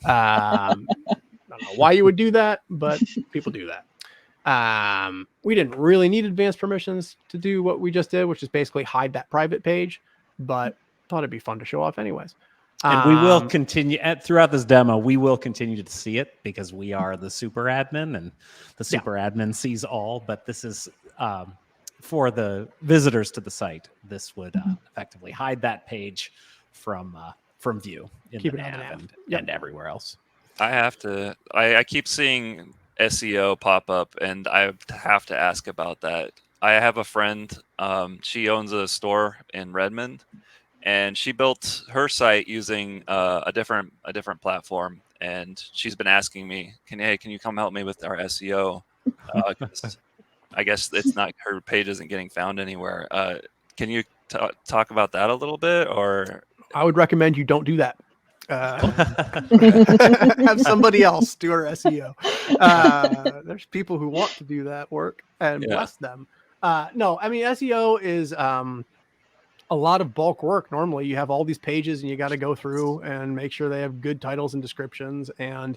I don't know why you would do that, but people do that. We didn't really need advanced permissions to do what we just did, which is basically hide that private page, but thought it'd be fun to show off anyways. And we will continue throughout this demo. We will continue to see it because we are the super admin and the super admin sees all, but this is, for the visitors to the site, this would effectively hide that page from view in the nav and everywhere else. I keep seeing SEO pop up, and I have to ask about that. I have a friend, she owns a store in Redmond, and she built her site using a different platform, and she's been asking me, can you come help me with our SEO? 'Cause I guess it's not, her page isn't getting found anywhere. Can you talk about that a little bit? Or I would recommend you don't do that. Have somebody else do our SEO. There's people who want to do that work, and bless them. No, I mean, SEO is a lot of bulk work. Normally you have all these pages and you got to go through and make sure they have good titles and descriptions. And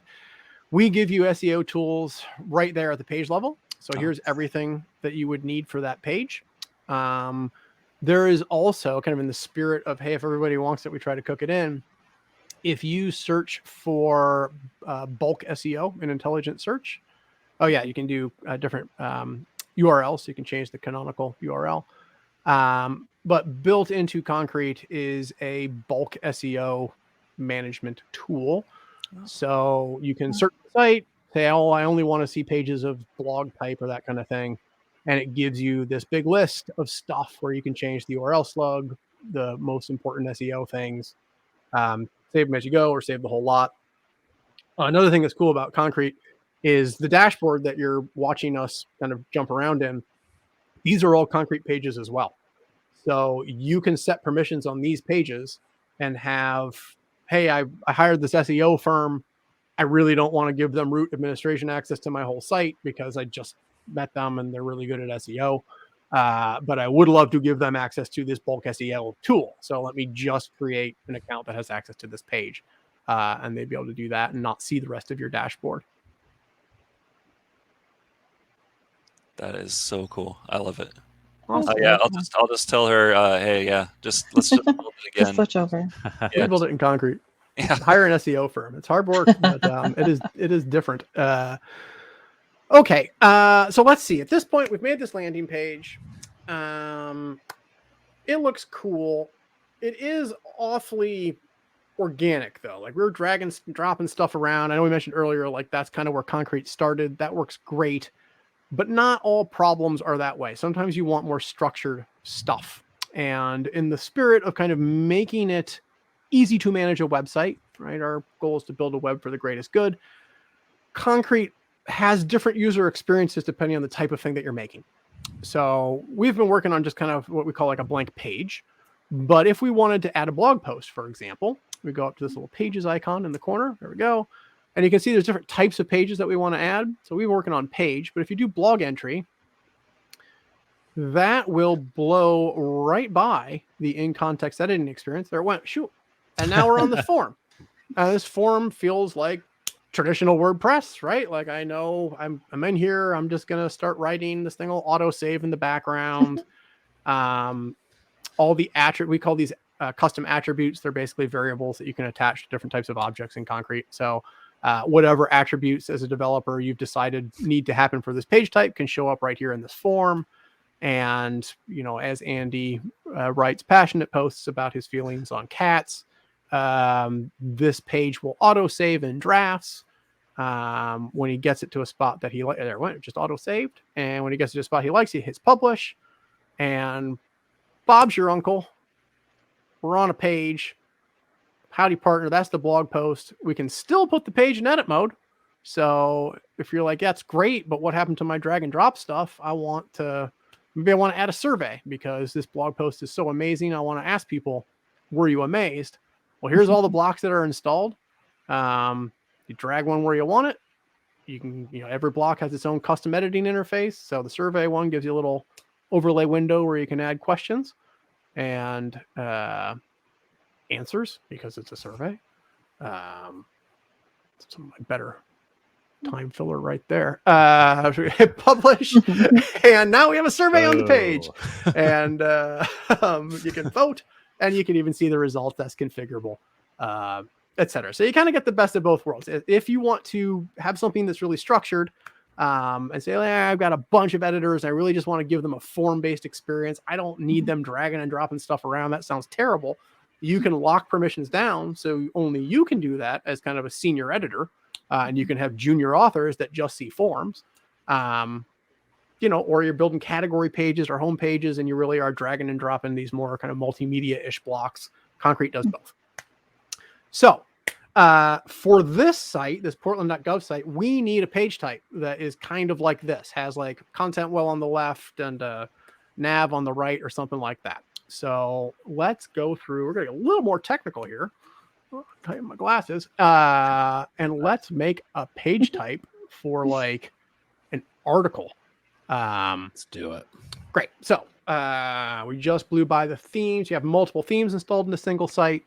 we give you SEO tools right there at the page level. So here's everything that you would need for that page. There is also, kind of in the spirit of, hey, if everybody wants it, we try to cook it in. If you search for bulk SEO in intelligent search, you can do different URLs. So you can change the canonical URL. But built into Concrete is a bulk SEO management tool. So you can search the site, say, I only want to see pages of blog type or that kind of thing. And it gives you this big list of stuff where you can change the URL slug, the most important SEO things, save them as you go or save the whole lot. Another thing that's cool about Concrete is the dashboard that you're watching us kind of jump around in. These are all Concrete pages as well. So you can set permissions on these pages and have, hey, I hired this SEO firm. I really don't want to give them root administration access to my whole site because I just met them and they're really good at SEO. But I would love to give them access to this bulk SEO tool. So let me just create an account that has access to this page. And they'd be able to do that and not see the rest of your dashboard. that is so cool. I love it. Awesome. I'll just tell her, hey, let's just build it again. Just switch over. We build it in Concrete. Yeah. Hire an SEO firm. It's hard work, but it is different. Okay, so let's see. At this point, we've made this landing page. It looks cool. It is awfully organic, though. Like, we're dragging, dropping stuff around. I know we mentioned earlier, like, that's kind of where Concrete started. That works great. But not all problems are that way. Sometimes you want more structured stuff. And in the spirit of kind of making it easy to manage a website, right? Our goal is to build a web for the greatest good. Concrete has different user experiences depending on the type of thing that you're making. So we've been working on just kind of what we call like a blank page. But if we wanted to add a blog post, for example, we go up to this little pages icon in the corner. There we go. And you can see there's different types of pages that we want to add. So we've been working on page, but if you do blog entry, that will blow right by the in-context editing experience. There it went, shoot. And now we're on the form. This form feels like traditional WordPress, right? Like, I know I'm in here. I'm just going to start writing. This thing will auto save in the background. All the we call these custom attributes. They're basically variables that you can attach to different types of objects in Concrete. So whatever attributes as a developer you've decided need to happen for this page type can show up right here in this form. And, you know, as Andy writes passionate posts about his feelings on cats, this page will auto save in drafts. When he gets it to a spot that he likes, there it went, just auto saved. And when he gets to a spot he likes, he hits publish. And Bob's your uncle. We're on a page. Howdy partner. That's the blog post. We can still put the page in edit mode. So if you're like, that's great, but what happened to my drag and drop stuff? Maybe I want to add a survey because this blog post is so amazing. I want to ask people, were you amazed? Well, here's all the blocks that are installed. You drag one where you want it. You can, every block has its own custom editing interface. So the survey one gives you a little overlay window where you can add questions and answers because it's a survey. Some of my better time filler right there. Publish, and now we have a survey on the page, and you can vote, and you can even see the results that's configurable, etc. So you kind of get the best of both worlds. If you want to have something that's really structured, and say, I've got a bunch of editors, I really just want to give them a form-based experience. I don't need them dragging and dropping stuff around. That sounds terrible. You can lock permissions down, so only you can do that as kind of a senior editor. And you can have junior authors that just see forms, or you're building category pages or home pages, and you really are dragging and dropping these more kind of multimedia-ish blocks. Concrete does both. So for this site, this Portland.gov site, we need a page type that is kind of like this, has like content well on the left and nav on the right or something like that. So let's go through. We're going to get a little more technical here. Tighten my glasses. And let's make a page type for like an article. Let's do it. Great. So we just blew by the themes. You have multiple themes installed in a single site.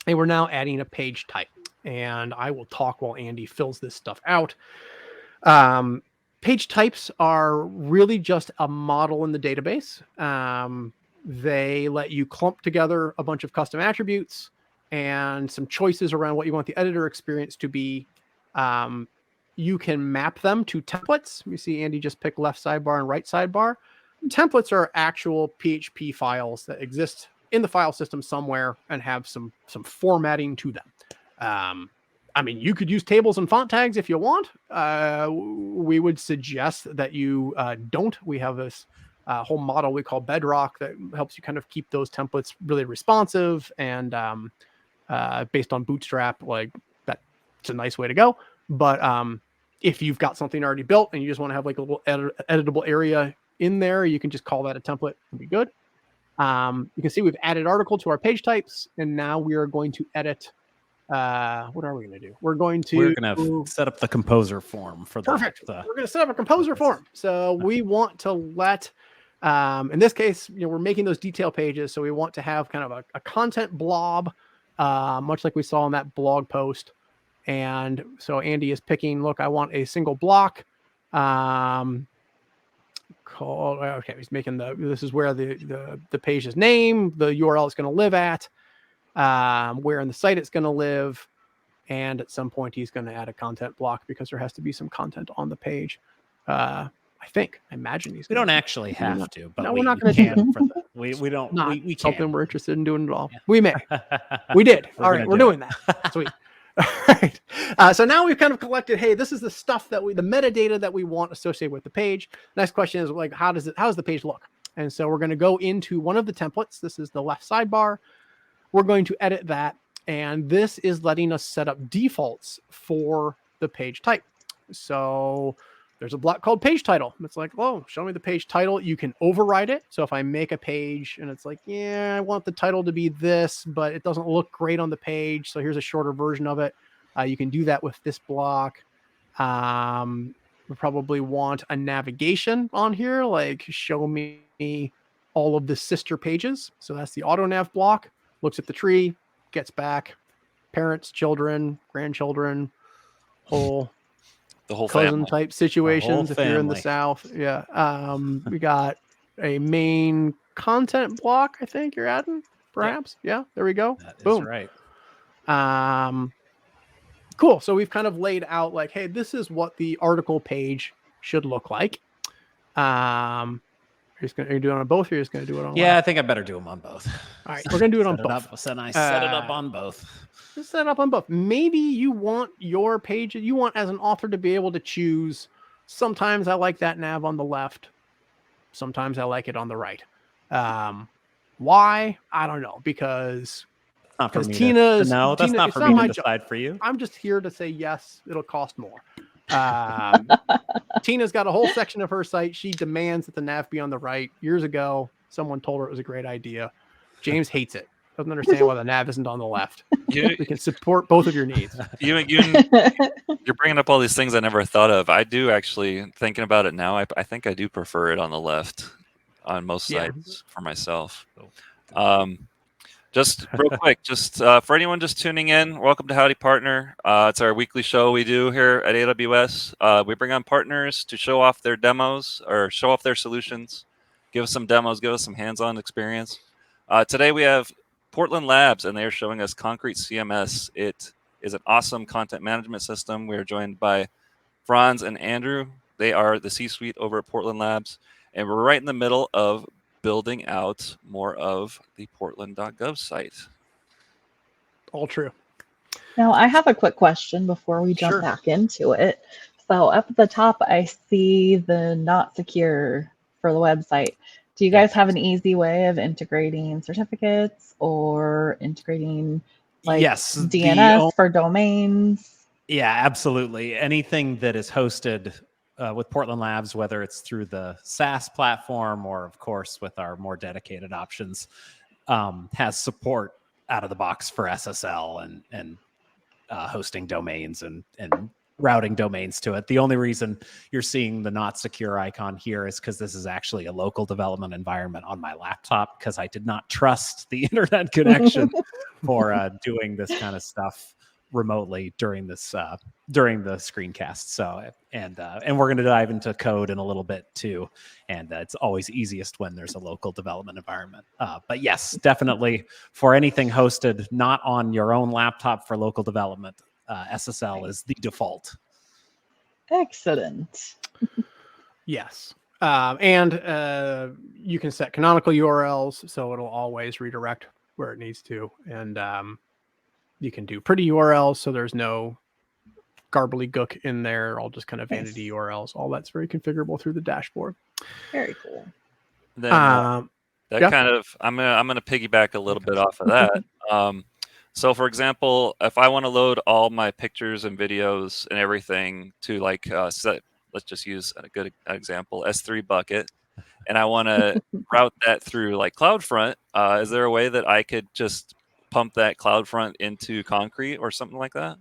And we're now adding a page type. And I will talk while Andy fills this stuff out. Page types are really just a model in the database. They let you clump together a bunch of custom attributes and some choices around what you want the editor experience to be. You can map them to templates. You see Andy just picked left sidebar and right sidebar. Templates are actual PHP files that exist in the file system somewhere and have some formatting to them. You could use tables and font tags if you want. We would suggest that you don't. We have this whole model we call Bedrock that helps you kind of keep those templates really responsive and based on Bootstrap, like that's a nice way to go. But if you've got something already built and you just want to have like a little editable area in there, you can just call that a template and be good. You can see we've added article to our page types, and now we are going to edit. What are we going to do? We're going to set up the composer form for that. Perfect. We're going to set up a composer form. So we want to let, in this case, we're making those detail pages. So we want to have kind of a content blob, much like we saw in that blog post. And so Andy is picking, look, I want a single block. He's making this is where the page's name, the URL it's going to live at, where in the site it's going to live. And at some point he's going to add a content block because there has to be some content on the page. I imagine he's. We don't actually have to, but we're not going to do that. We don't. Not we can. Something we're interested in doing at all. Yeah. We may. We did. All right, we're doing that. Sweet. All right. So now we've kind of collected, hey, this is the stuff the metadata that we want associated with the page. Next question is like, how does the page look? And so we're going to go into one of the templates. This is the left sidebar. We're going to edit that. And this is letting us set up defaults for the page type. So there's a block called page title. It's like, oh, show me the page title. You can override it. So if I make a page and it's like, yeah, I want the title to be this, but it doesn't look great on the page. So here's a shorter version of it. You can do that with this block. We probably want a navigation on here, like show me all of the sister pages. So that's the auto nav block. Looks at the tree, gets back parents, children, grandchildren, the whole cousin family type situations if you're in the South. Yeah. We got a main content block, I think you're adding, perhaps. Yeah, there we go. That Boom. is right. Cool. So we've kind of laid out like, hey, this is what the article page should look like. Are you doing it on both, or you're just going to do it on one? I think I better do them on both. All right, we're going to do it on both. Set it up on both. Just set it up on both. Maybe you want your page, you want as an author to be able to choose. Sometimes I like that nav on the left. Sometimes I like it on the right. Why? I don't know, because Not for Because me Tina's to know. That's Tina, not it's for not me my to job. decide for you. I'm just here to say yes, it'll cost more. Tina's got a whole section of her site. She demands that the nav be on the right. Years ago, someone told her it was a great idea. James hates it. Doesn't understand why the nav isn't on the left. You, We can support both of your needs. you're bringing up all these things I never thought of. I do actually, thinking about it now, I think I do prefer it on the left on most Yeah. sites for myself. Just real quick, just for anyone just tuning in, welcome to Howdy Partner. It's our weekly show we do here at AWS. We bring on partners to show off their demos or show off their solutions, give us some demos, give us some hands-on experience. Today we have PortlandLabs, and they are showing us Concrete CMS. It is an awesome content management system. We are joined by Franz and Andrew. They are the C-suite over at PortlandLabs, and we're right in the middle of building out more of the portland.gov site. All true. Now, I have a quick question before we jump Sure. back into it. So up at the top, I see the not secure for the website. Do you guys have an easy way of integrating certificates or integrating like Yes, DNS for domains? Yeah, absolutely. Anything that is hosted with Portland Labs, whether it's through the SaaS platform or, of course, with our more dedicated options, has support out of the box for SSL and hosting domains and routing domains to it. The only reason you're seeing the not secure icon here is because this is actually a local development environment on my laptop, because I did not trust the internet connection for doing this kind of stuff remotely during this during the screencast. So and we're going to dive into code in a little bit too, and it's always easiest when there's a local development environment. But yes, definitely for anything hosted not on your own laptop for local development, SSL is the default. Excellent. Yes. And you can set canonical URLs, so it'll always redirect where it needs to. And you can do pretty URLs, so there's no gook in there, all just kind of vanity URLs. All that's very configurable through the dashboard. Very cool. Then that yeah. kind of I'm gonna piggyback a little bit off of that. So for example, if I want to load all my pictures and videos and everything to like set, let's just use a good example, S3 bucket, and I want to route that through like CloudFront, is there a way that I could just pump that CloudFront into Concrete or something like that?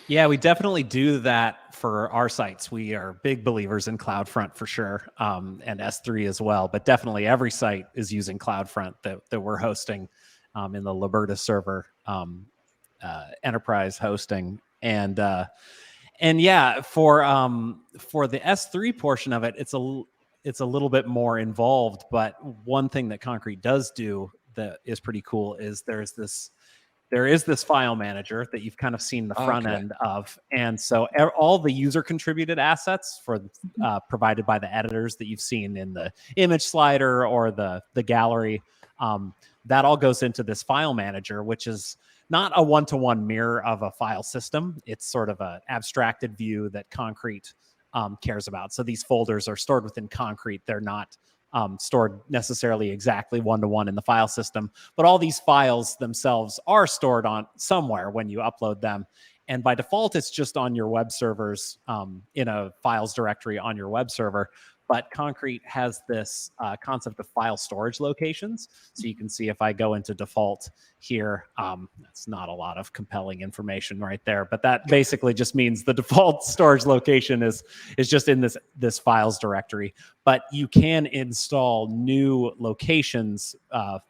Yeah, we definitely do that for our sites. We are big believers in CloudFront for sure, and S3 as well. But definitely every site is using CloudFront that we're hosting in the Liberta server enterprise hosting. And yeah, for the S3 portion of it, it's a little bit more involved. But one thing that Concrete does do that is pretty cool is there is this file manager that you've kind of seen the front end of. And so all the user contributed assets for provided by the editors that you've seen in the image slider or the gallery, that all goes into this file manager, which is not a one-to-one mirror of a file system. It's sort of an abstracted view that Concrete cares about. So these folders are stored within Concrete. They're not stored necessarily exactly one-to-one in the file system, but all these files themselves are stored on somewhere when you upload them. And by default, it's just on your web servers in a files directory on your web server. But Concrete has this concept of file storage locations. So you can see if I go into default here, that's not a lot of compelling information right there, but that basically just means the default storage location is just in this files directory. But you can install new locations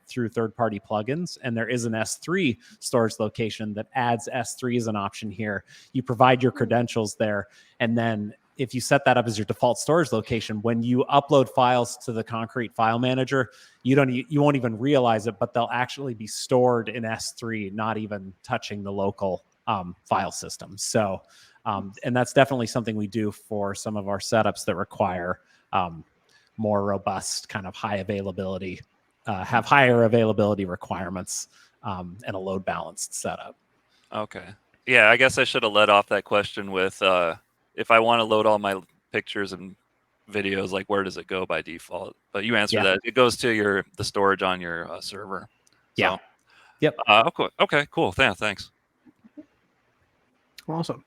through third-party plugins, and there is an S3 storage location that adds S3 as an option here. You provide your credentials there, and then if you set that up as your default storage location, when you upload files to the Concrete file manager, you won't even realize it, but they'll actually be stored in S3, not even touching the local file system. So, and that's definitely something we do for some of our setups that require more robust kind of high availability, have higher availability requirements and a load balanced setup. Okay. Yeah, I guess I should have led off that question with if I want to load all my pictures and videos, like where does it go by default? But you answered that. It goes to the storage on your server. So, yeah. Yep. Okay, cool. Yeah, thanks. Awesome.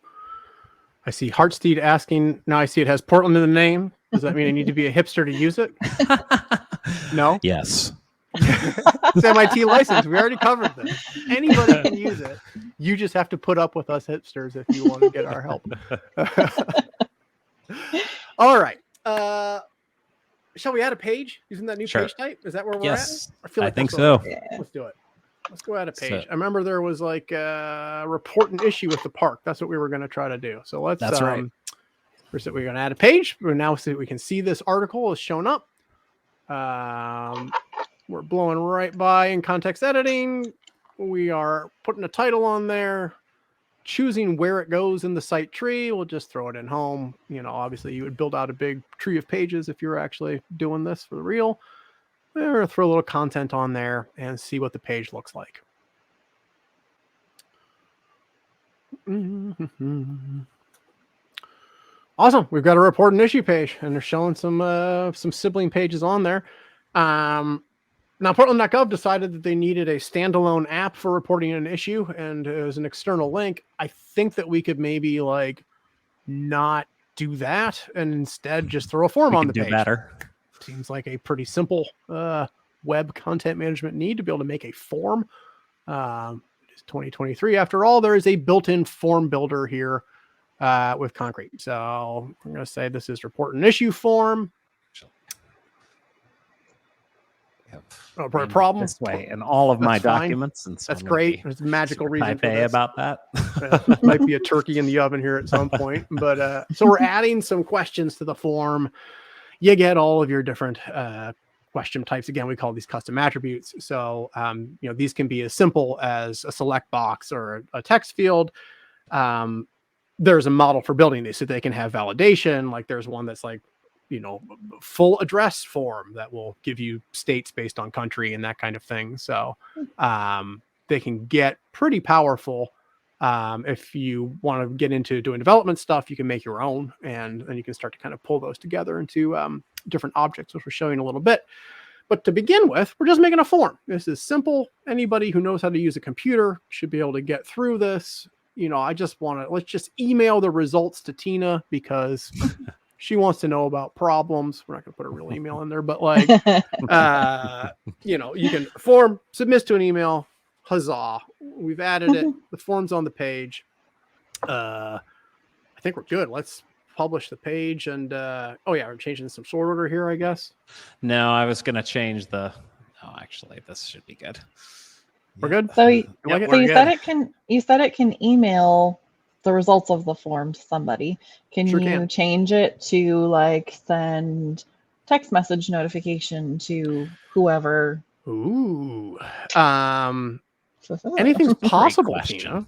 I see Heartsteed asking. Now I see it has Portland in the name. Does that mean I need to be a hipster to use it? No. Yes. It's MIT license. We already covered this. Anybody can use it. You just have to put up with us hipsters if you want to get our help. All right. Shall we add a page using that new page type? Is that where we're at? I feel like I think so. Yeah. Let's do it. Let's go add a page. I remember there was like a report an issue with the park. That's what we were going to try to do. So let's. That's right. First, we're going to add a page. We're now see we can see this article is shown up. We're blowing right by in context editing. We are putting a title on there, choosing where it goes in the site tree. We'll just throw it in home. You know, obviously you would build out a big tree of pages if you're actually doing this for real. We're going to throw a little content on there and see what the page looks like. Awesome. We've got a report and issue page, and they're showing some sibling pages on there. Now, Portland.gov decided that they needed a standalone app for reporting an issue, and as an external link, I think that we could maybe like not do that and instead just throw a form on the page. Better. Seems like a pretty simple web content management need to be able to make a form. It's 2023. After all, there is a built-in form builder here with Concrete. So I'm going to say this is report an issue form. Problem this way in all of my documents, and so that's great. There's a magical reason for this. About that. Might be a turkey in the oven here at some point, but so we're adding some questions to the form. You get all of your different question types. Again, we call these custom attributes. So you know, these can be as simple as a select box or a text field. There's a model for building these, so they can have validation. Like there's one that's like, you know, full address form that will give you states based on country and that kind of thing. So they can get pretty powerful. If you want to get into doing development stuff, you can make your own, and then you can start to kind of pull those together into different objects, which we're showing a little bit. But to begin with, we're just making a form. This is simple. Anybody who knows how to use a computer should be able to get through this. You know, I just want to, let's just email the results to Tina because she wants to know about problems. We're not going to put a real email in there, but like, you know, you can form, submit to an email. Huzzah. We've added it. The form's on the page. I think we're good. Let's publish the page. And oh yeah, we're changing some sort order here, I guess. No, I was going to change the, oh, actually this should be good. We're good. So, you said it can email the results of the form to somebody. Can you change it to like send text message notification to whoever? Ooh. Anything's possible, Tina.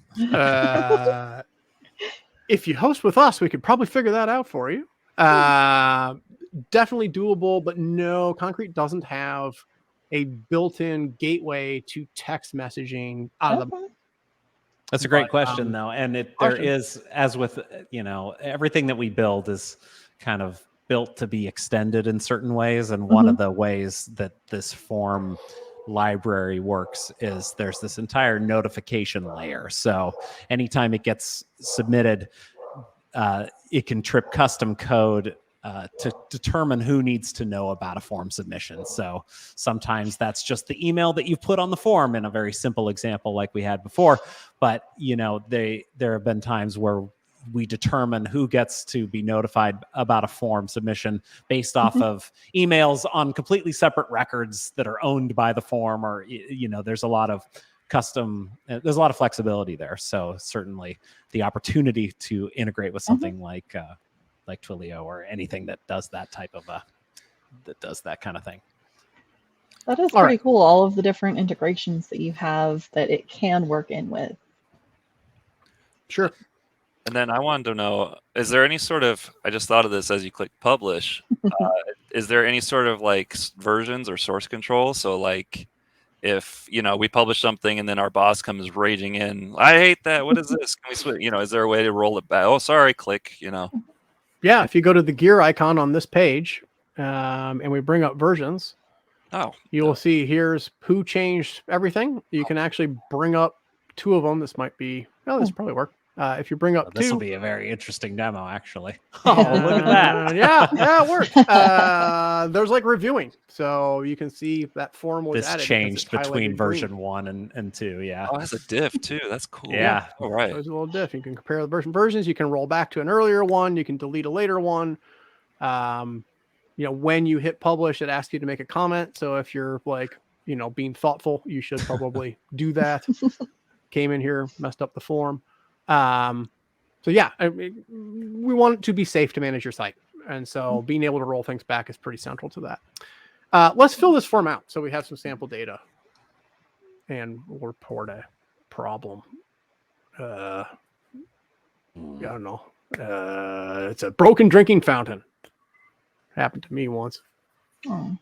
If you host with us, we could probably figure that out for you. Definitely doable, but no, Concrete doesn't have a built-in gateway to text messaging out of the. That's a great question, though, and there is, as with everything that we build is kind of built to be extended in certain ways, and one of the ways that this form library works is there's this entire notification layer. So anytime it gets submitted, it can trip custom code to determine who needs to know about a form submission. So sometimes that's just the email that you put on the form in a very simple example like we had before. But, there have been times where we determine who gets to be notified about a form submission based off of emails on completely separate records that are owned by the form, or, there's a lot of flexibility there. So certainly the opportunity to integrate with something like Twilio or anything that does that type of that does that kind of thing. That is pretty cool. All of the different integrations that you have that it can work in with. Sure. And then I wanted to know, is there any sort of, I just thought of this as you click publish, is there any sort of like versions or source control? So like if, we publish something and then our boss comes raging in, I hate that. What is this? Can we switch? Is there a way to roll it back? Oh, sorry, click, Yeah, if you go to the gear icon on this page and we bring up versions, Oh, You'll see here's who changed everything. You can actually bring up 2 of them. This might be, well, this probably work. If you bring up This 2. will be a very interesting demo, actually. Oh, look at that. Yeah, it worked. There's like reviewing. So you can see that form was This added. changed between highlighted version green. 1 and 2. Yeah. Oh, that's a diff too. That's cool. Yeah. All right. There's a little diff. You can compare the versions. You can roll back to an earlier one. You can delete a later one. When you hit publish, it asks you to make a comment. So if you're like, being thoughtful, you should probably do that. Came in here, messed up the form. So yeah, we want it to be safe to manage your site. And so being able to roll things back is pretty central to that. Let's fill this form out. So we have some sample data and we'll report a problem. I don't know. It's a broken drinking fountain. Happened to me once. Oh,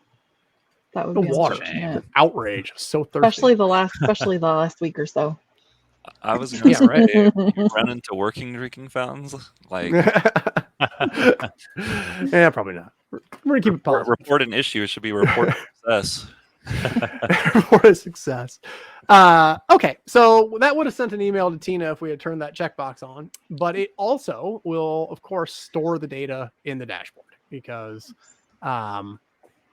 that would The be water, unfortunate. outrage, so thirsty. Especially the last week or so. I was gonna say, you run into working drinking fountains, like yeah, probably not. We're gonna keep it positive. report an issue. It should be report success. Report a success. Okay, so that would have sent an email to Tina if we had turned that checkbox on, but it also will, of course, store the data in the dashboard because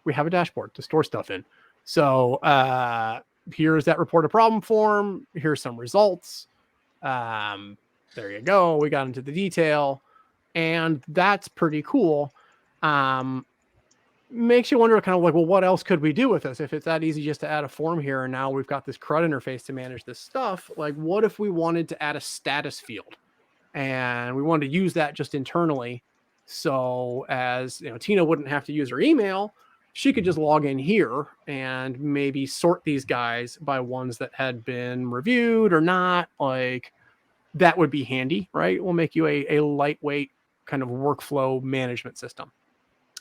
we have a dashboard to store stuff in. So here's that report a problem form. Here's some results. There you go. We got into the detail, and that's pretty cool. Makes you wonder kind of like, well, what else could we do with this? If it's that easy just to add a form here, and now we've got this CRUD interface to manage this stuff, like what if we wanted to add a status field and we wanted to use that just internally? So as Tina wouldn't have to use her email, she could just log in here and maybe sort these guys by ones that had been reviewed or not. Like that would be handy, right? We'll make you a lightweight kind of workflow management system.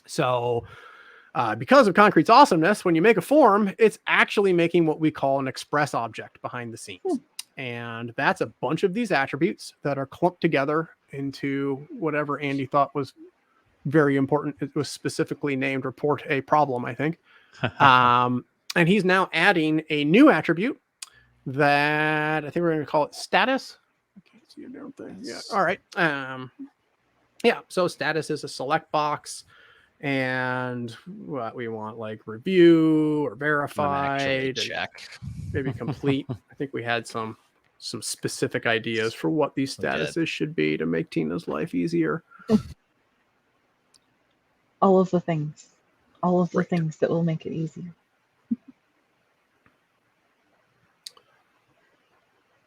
So because of Concrete's awesomeness, when you make a form, it's actually making what we call an express object behind the scenes. And that's a bunch of these attributes that are clumped together into whatever Andy thought was very important. It was specifically named report a problem, I think. And he's now adding a new attribute that I think we're going to call it status. I can't see a damn thing. Yeah. All right. Yeah. So status is a select box. And what we want, like review or verified, check, maybe complete. I think we had some specific ideas for what these statuses should be to make Tina's life easier. All of the things that will make it easier.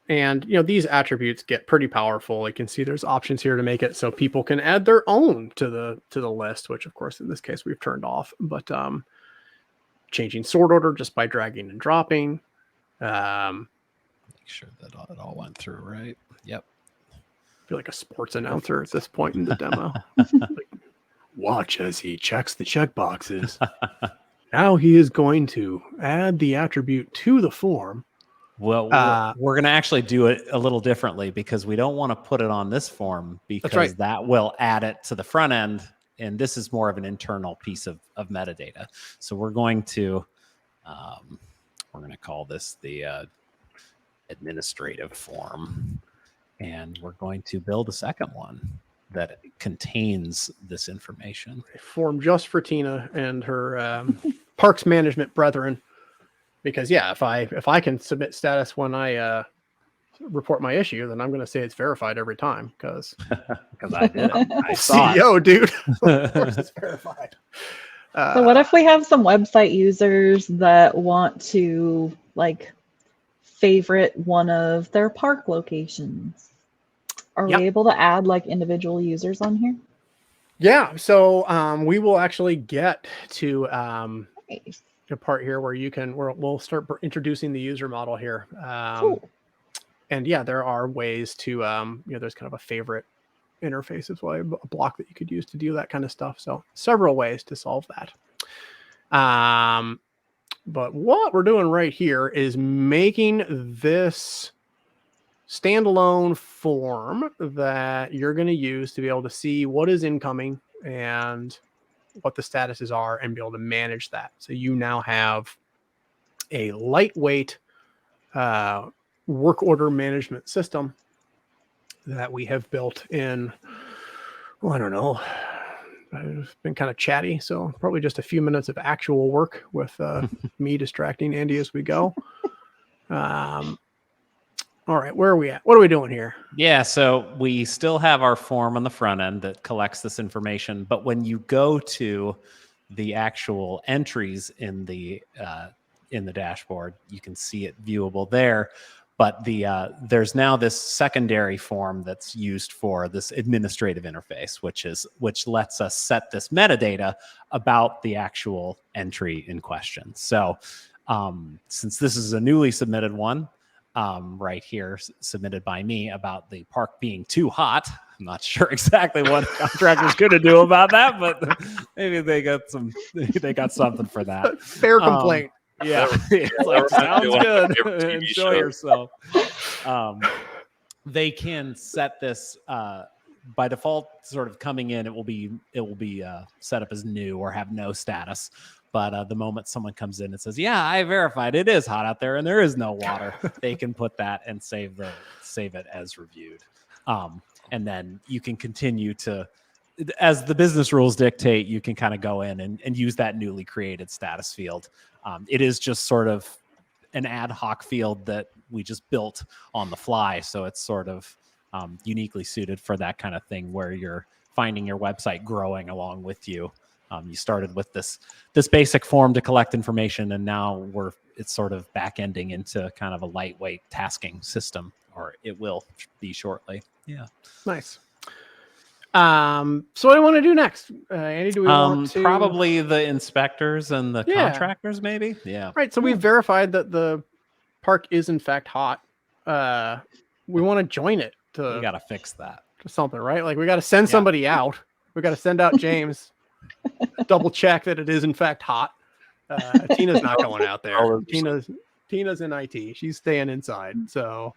And these attributes get pretty powerful. You can see there's options here to make it so people can add their own to the list, which of course in this case we've turned off. But changing sort order just by dragging and dropping. Make sure that it all went through right. Yep. I feel like a sports announcer at this point in the demo. Like, watch as he checks the checkboxes. Now he is going to add the attribute to the form. Well, we're going to actually do it a little differently because we don't want to put it on this form because that will add it to the front end. And this is more of an internal piece of metadata. So we're going to call this the administrative form. And we're going to build a second one that contains this information. A form just for Tina and her parks management brethren. Because if I can submit status when I report my issue, then I'm going to say it's verified every time because I did it. I saw CEO, dude. Of course it's verified. So what if we have some website users that want to like favorite one of their park locations? Are we able to add like individual users on here? Yeah. So we will actually get to Nice. a part here where we'll start introducing the user model here. Cool. And there are ways to, there's kind of a favorite interface as well, a block that you could use to do that kind of stuff. So several ways to solve that. But what we're doing right here is making this standalone form that you're going to use to be able to see what is incoming and what the statuses are and be able to manage that. So you now have a lightweight work order management system that we have built in, well, I don't know, I've been kind of chatty, so probably just a few minutes of actual work with me distracting Andy as we go. All right, where are we at? What are we doing here? Yeah, so we still have our form on the front end that collects this information, but when you go to the actual entries in the dashboard, you can see it viewable there. But there's now this secondary form that's used for this administrative interface, which lets us set this metadata about the actual entry in question. So since this is a newly submitted one, right here, submitted by me about the park being too hot. I'm not sure exactly what contractor's going to do about that, but maybe they got something for that. Fair complaint. Yeah, it's like, sounds good. Enjoy yourself. They can set this by default. Sort of coming in, it will be set up as new or have no status. But the moment someone comes in and says, "Yeah, I verified it is hot out there and there is no water," they can put that and save it as reviewed. And then you can continue to, as the business rules dictate, you can kind of go in and use that newly created status field. It is just sort of an ad hoc field that we just built on the fly. So it's sort of uniquely suited for that kind of thing where you're finding your website growing along with you. You started with this basic form to collect information, and now it's sort of back-ending into kind of a lightweight tasking system, or it will be shortly. Yeah. Nice. So what do I want to do next? Andy, do we want to... Probably the inspectors and the contractors, maybe? Yeah. Right, so we've verified that the park is in fact hot. We want to join it to... We got to fix that. To something, right? Like we got to send somebody out. We got to send out James, double check that it is in fact hot. Tina's not going out there. Tina's in IT. She's staying inside. So...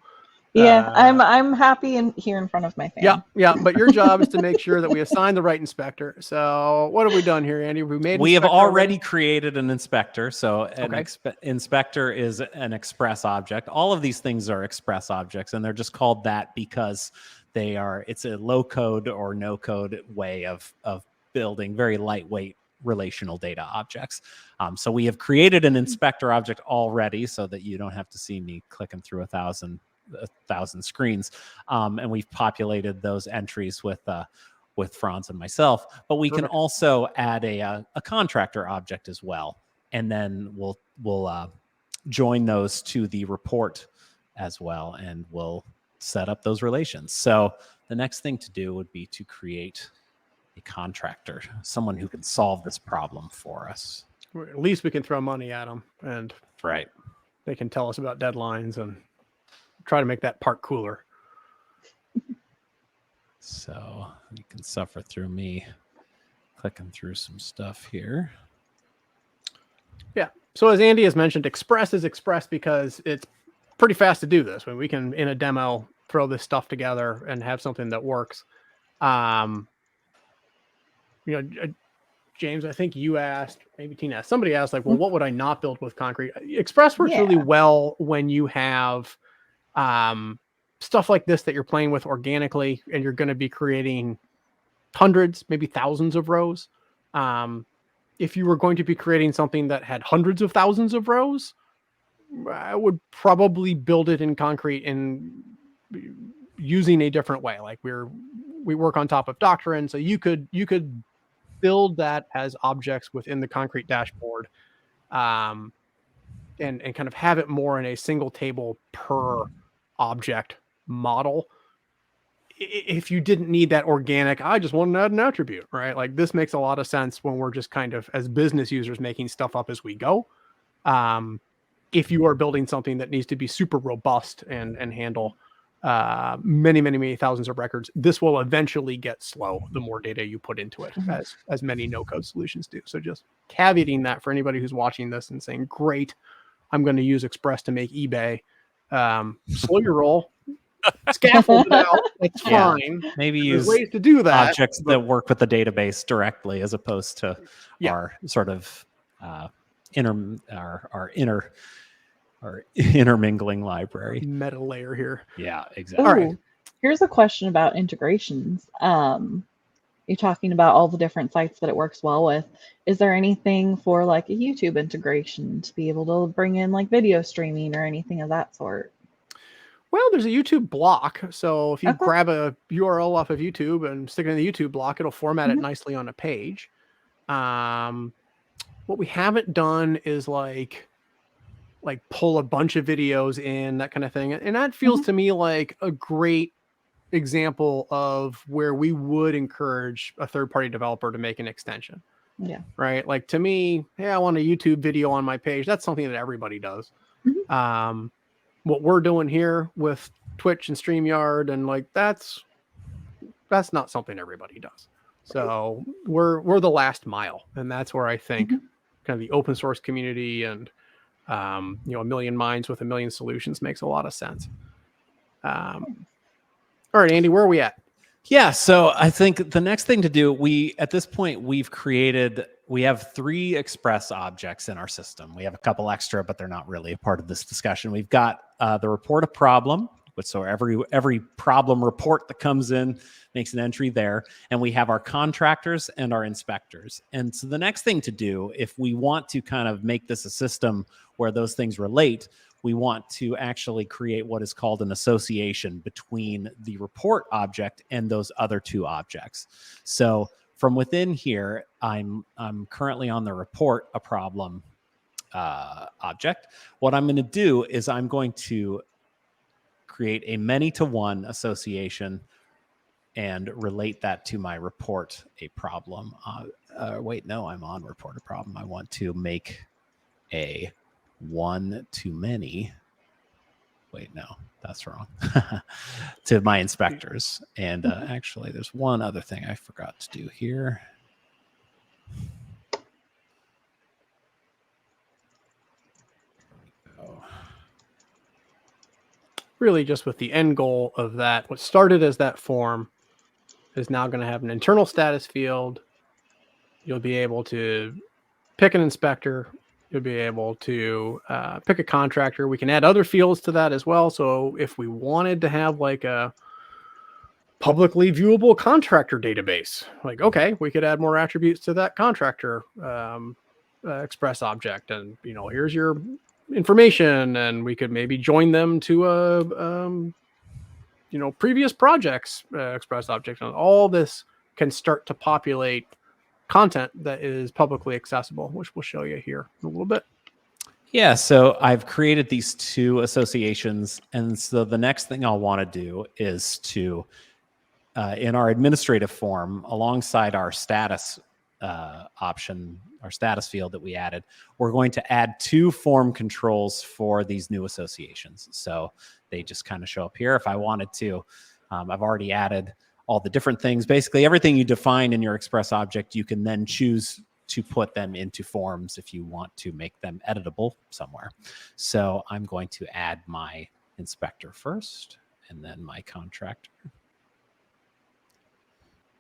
Yeah, I'm happy here in front of my fan. Yeah. But your job is to make sure that we assign the right inspector. So what have we done here, Andy? We have already created an inspector. So an inspector is an express object. All of these things are express objects, and they're just called that because it's a low code or no code way of building very lightweight relational data objects. So we have created an inspector object already so that you don't have to see me clicking through a thousand screens, and we've populated those entries with Franz and myself. But we can also add a contractor object as well, and then we'll join those to the report as well, and we'll set up those relations. So the next thing to do would be to create a contractor, someone who can solve this problem for us. At least we can throw money at them, and they can tell us about deadlines and try to make that park cooler. So you can suffer through me clicking through some stuff here. Yeah. So as Andy has mentioned, Express is Express because it's pretty fast to do this. When we can, in a demo, throw this stuff together and have something that works. James, I think you asked, maybe Tina asked, somebody asked, like, well, what would I not build with concrete? Express works really well when you have stuff like this that you're playing with organically, and you're going to be creating hundreds, maybe thousands of rows. If you were going to be creating something that had hundreds of thousands of rows, I would probably build it in concrete and using a different way. Like we work on top of Doctrine, so you could build that as objects within the concrete dashboard, and kind of have it more in a single table per object model. If you didn't need that organic, I just want to add an attribute, right? Like this makes a lot of sense when we're just kind of as business users making stuff up as we go. If you are building something that needs to be super robust and handle many thousands of records, this will eventually get slow the more data you put into it, as many no-code solutions do. So just caveating that for anybody who's watching this and saying, great, I'm going to use Express to make eBay. Slow your roll. scaffold it out. That's Yeah. fine. Maybe There's use ways to do that. objects that work with the database directly, as opposed to Yeah. our sort of our intermingling library. Meta layer here. Yeah, exactly. All right. Ooh, here's a question about integrations. You're talking about all the different sites that it works well with. Is there anything for like a YouTube integration to be able to bring in like video streaming or anything of that sort? Well, there's a YouTube block. So if you Okay. grab a URL off of YouTube and stick it in the YouTube block, it'll format it Mhm. nicely on a page. What we haven't done is like pull a bunch of videos in, that kind of thing. And that feels to me like a great example of where we would encourage a third-party developer to make an extension. Yeah. Right. Like to me, hey, I want a YouTube video on my page. That's something that everybody does. Mhm. What we're doing here with Twitch and StreamYard and like that's not something everybody does. So we're the last mile, and that's where I think kind of the open source community and a million minds with a million solutions makes a lot of sense. All right, Andy, where are we at? Yeah, so I think the next thing to do, at this point we have 3 Express objects in our system. We have a couple extra, but they're not really a part of this discussion. We've got the report a problem, so every problem report that comes in makes an entry there, and we have our contractors and our inspectors. And so the next thing to do, if we want to kind of make this a system where those things relate, we want to actually create what is called an association between the report object and those other 2 objects. So from within here, I'm currently on the report a problem object. What I'm going to do is I'm going to create a many-to-one association and relate that to my report a problem. Wait, no, I'm on report a problem. I want to make a one-to-many. Wait, no, that's wrong. To my inspectors. And actually, there's one other thing I forgot to do here. Really just with the end goal of that, what started as that form is now going to have an internal status field. You'll be able to pick an inspector. You'll be able to pick a contractor. We can add other fields to that as well. So if we wanted to have like a publicly viewable contractor database, like, okay, we could add more attributes to that contractor express object. And, here's your information, and we could maybe join them to previous projects express object. And all this can start to populate content that is publicly accessible, which we'll show you here in a little bit. Yeah, so I've created these 2 associations, and so the next thing I'll want to do is to, in our administrative form, alongside our status option, our status field that we added, we're going to add 2 form controls for these new associations. So they just kind of show up here. If I wanted to, I've already added all the different things. Basically, everything you define in your Express object, you can then choose to put them into forms if you want to make them editable somewhere. So I'm going to add my inspector first, and then my contractor.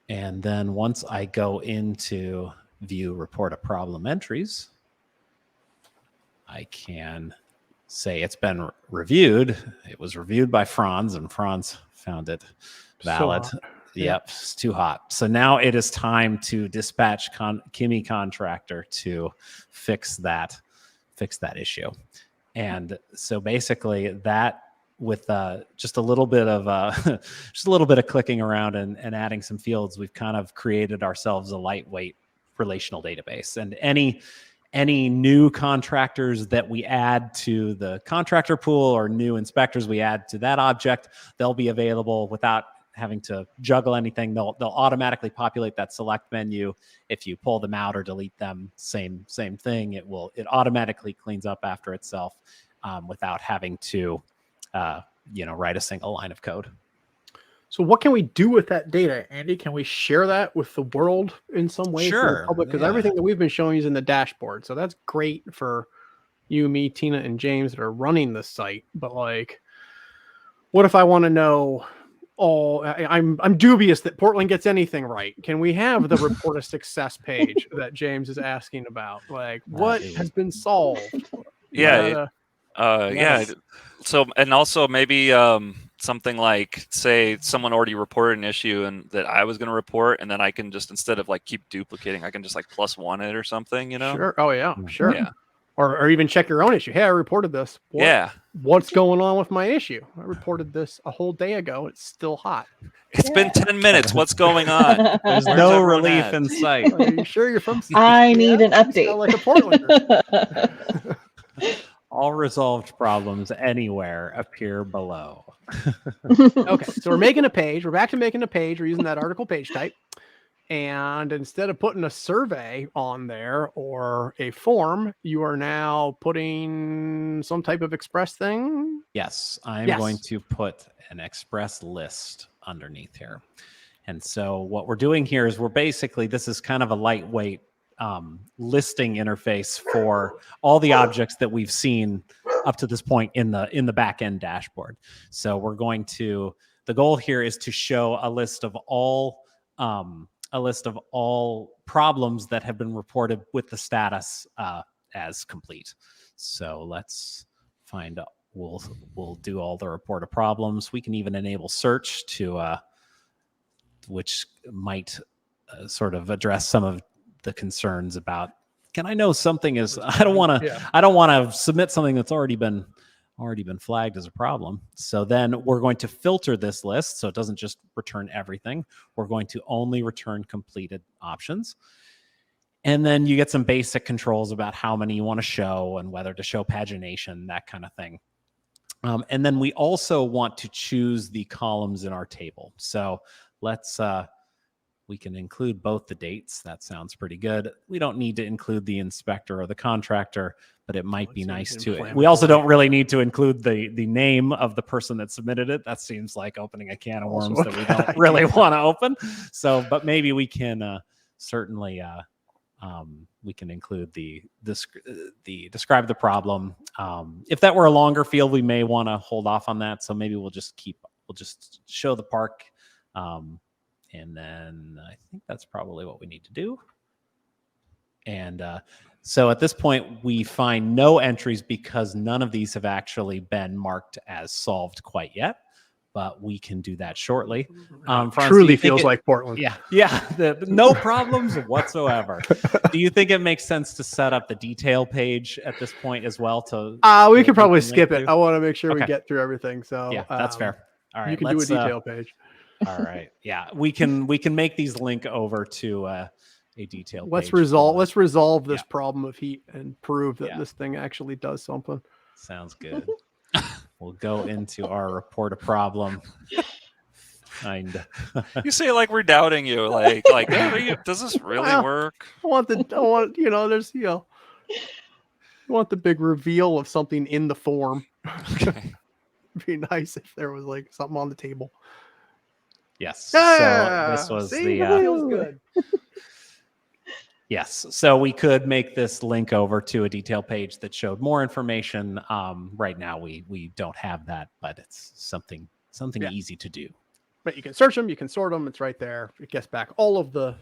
And then once I go into view report a problem entries, I can say it's been reviewed. It was reviewed by Franz, and Franz found it valid. So, yep, it's too hot. So now it is time to dispatch Kimmy contractor to fix that issue. And so basically that, with just a little bit of clicking around and adding some fields, we've kind of created ourselves a lightweight relational database. And any new contractors that we add to the contractor pool, or new inspectors we add to that object, they'll be available without having to juggle anything. They'll automatically populate that select menu. If you pull them out or delete them, same thing. It automatically cleans up after itself without having to write a single line of code. So what can we do with that data, Andy? Can we share that with the world in some way? Sure. Because everything that we've been showing is in the dashboard. So that's great for you, me, Tina, and James that are running the site. But what if I want to know I'm dubious that Portland gets anything right. Can we have the report a success page that James is asking about? Like, what has been solved? Yeah. Yeah. So, and also maybe something like, say someone already reported an issue and that I was going to report, and then I can just, instead of like keep duplicating, I can just like +1 it or something, you know? Sure. Oh yeah, sure. Yeah. Or even check your own issue. Hey, I reported this. What's going on with my issue? I reported this a whole day ago. It's still hot. It's been 10 minutes. What's going on? There's no relief in sight. Are you sure you're from? I need an update. You sound like a Portlander. All resolved problems anywhere appear below. Okay, so we're making a page. We're back to making a page. We're using that article page type. And instead of putting a survey on there or a form, you are now putting some type of express thing. Yes, I'm going to put an express list underneath here. And so what we're doing here is this is kind of a lightweight listing interface for all the objects that we've seen up to this point in the back end dashboard. So the goal here is to show a list of all problems that have been reported with the status as complete. So let's find out. We'll do all the report of problems. We can even enable search which might sort of address some of the concerns about, can I know something is, I don't want to submit something that's already been flagged as a problem. So then we're going to filter this list so it doesn't just return everything. We're going to only return completed options. And then you get some basic controls about how many you want to show and whether to show pagination, that kind of thing. And then we also want to choose the columns in our table. So we can include both the dates. That sounds pretty good. We don't need to include the inspector or the contractor, but it might be nice to. We also don't really need to include the name of the person that submitted it. That seems like opening a can of worms that we don't really want to open. So, but maybe we can certainly we can include the describe the problem. If that were a longer field, we may want to hold off on that. So maybe we'll just show the park. And then I think that's probably what we need to do. And so at this point, we find no entries because none of these have actually been marked as solved quite yet. But we can do that shortly. Franz, truly feels like Portland. Yeah. No problems whatsoever. Do you think it makes sense to set up the detail page at this point as well? We could probably skip it. I want to make sure we get through everything. So yeah, that's fair. All right, you can do a detail page. All right. Yeah, we can make these link over to a detail page. Let's resolve this problem of heat and prove that this thing actually does something. Sounds good. We'll go into our report a problem. You say it like we're doubting you. Like, does this really work? I want, there's, you want the big reveal of something in the form. Okay. It'd be nice if there was like something on the table. Yes. Yeah, so this was feels good. Yes. So we could make this link over to a detail page that showed more information. Right now we don't have that, but it's something easy to do. But you can search them, you can sort them. It's right there. It gets back all of the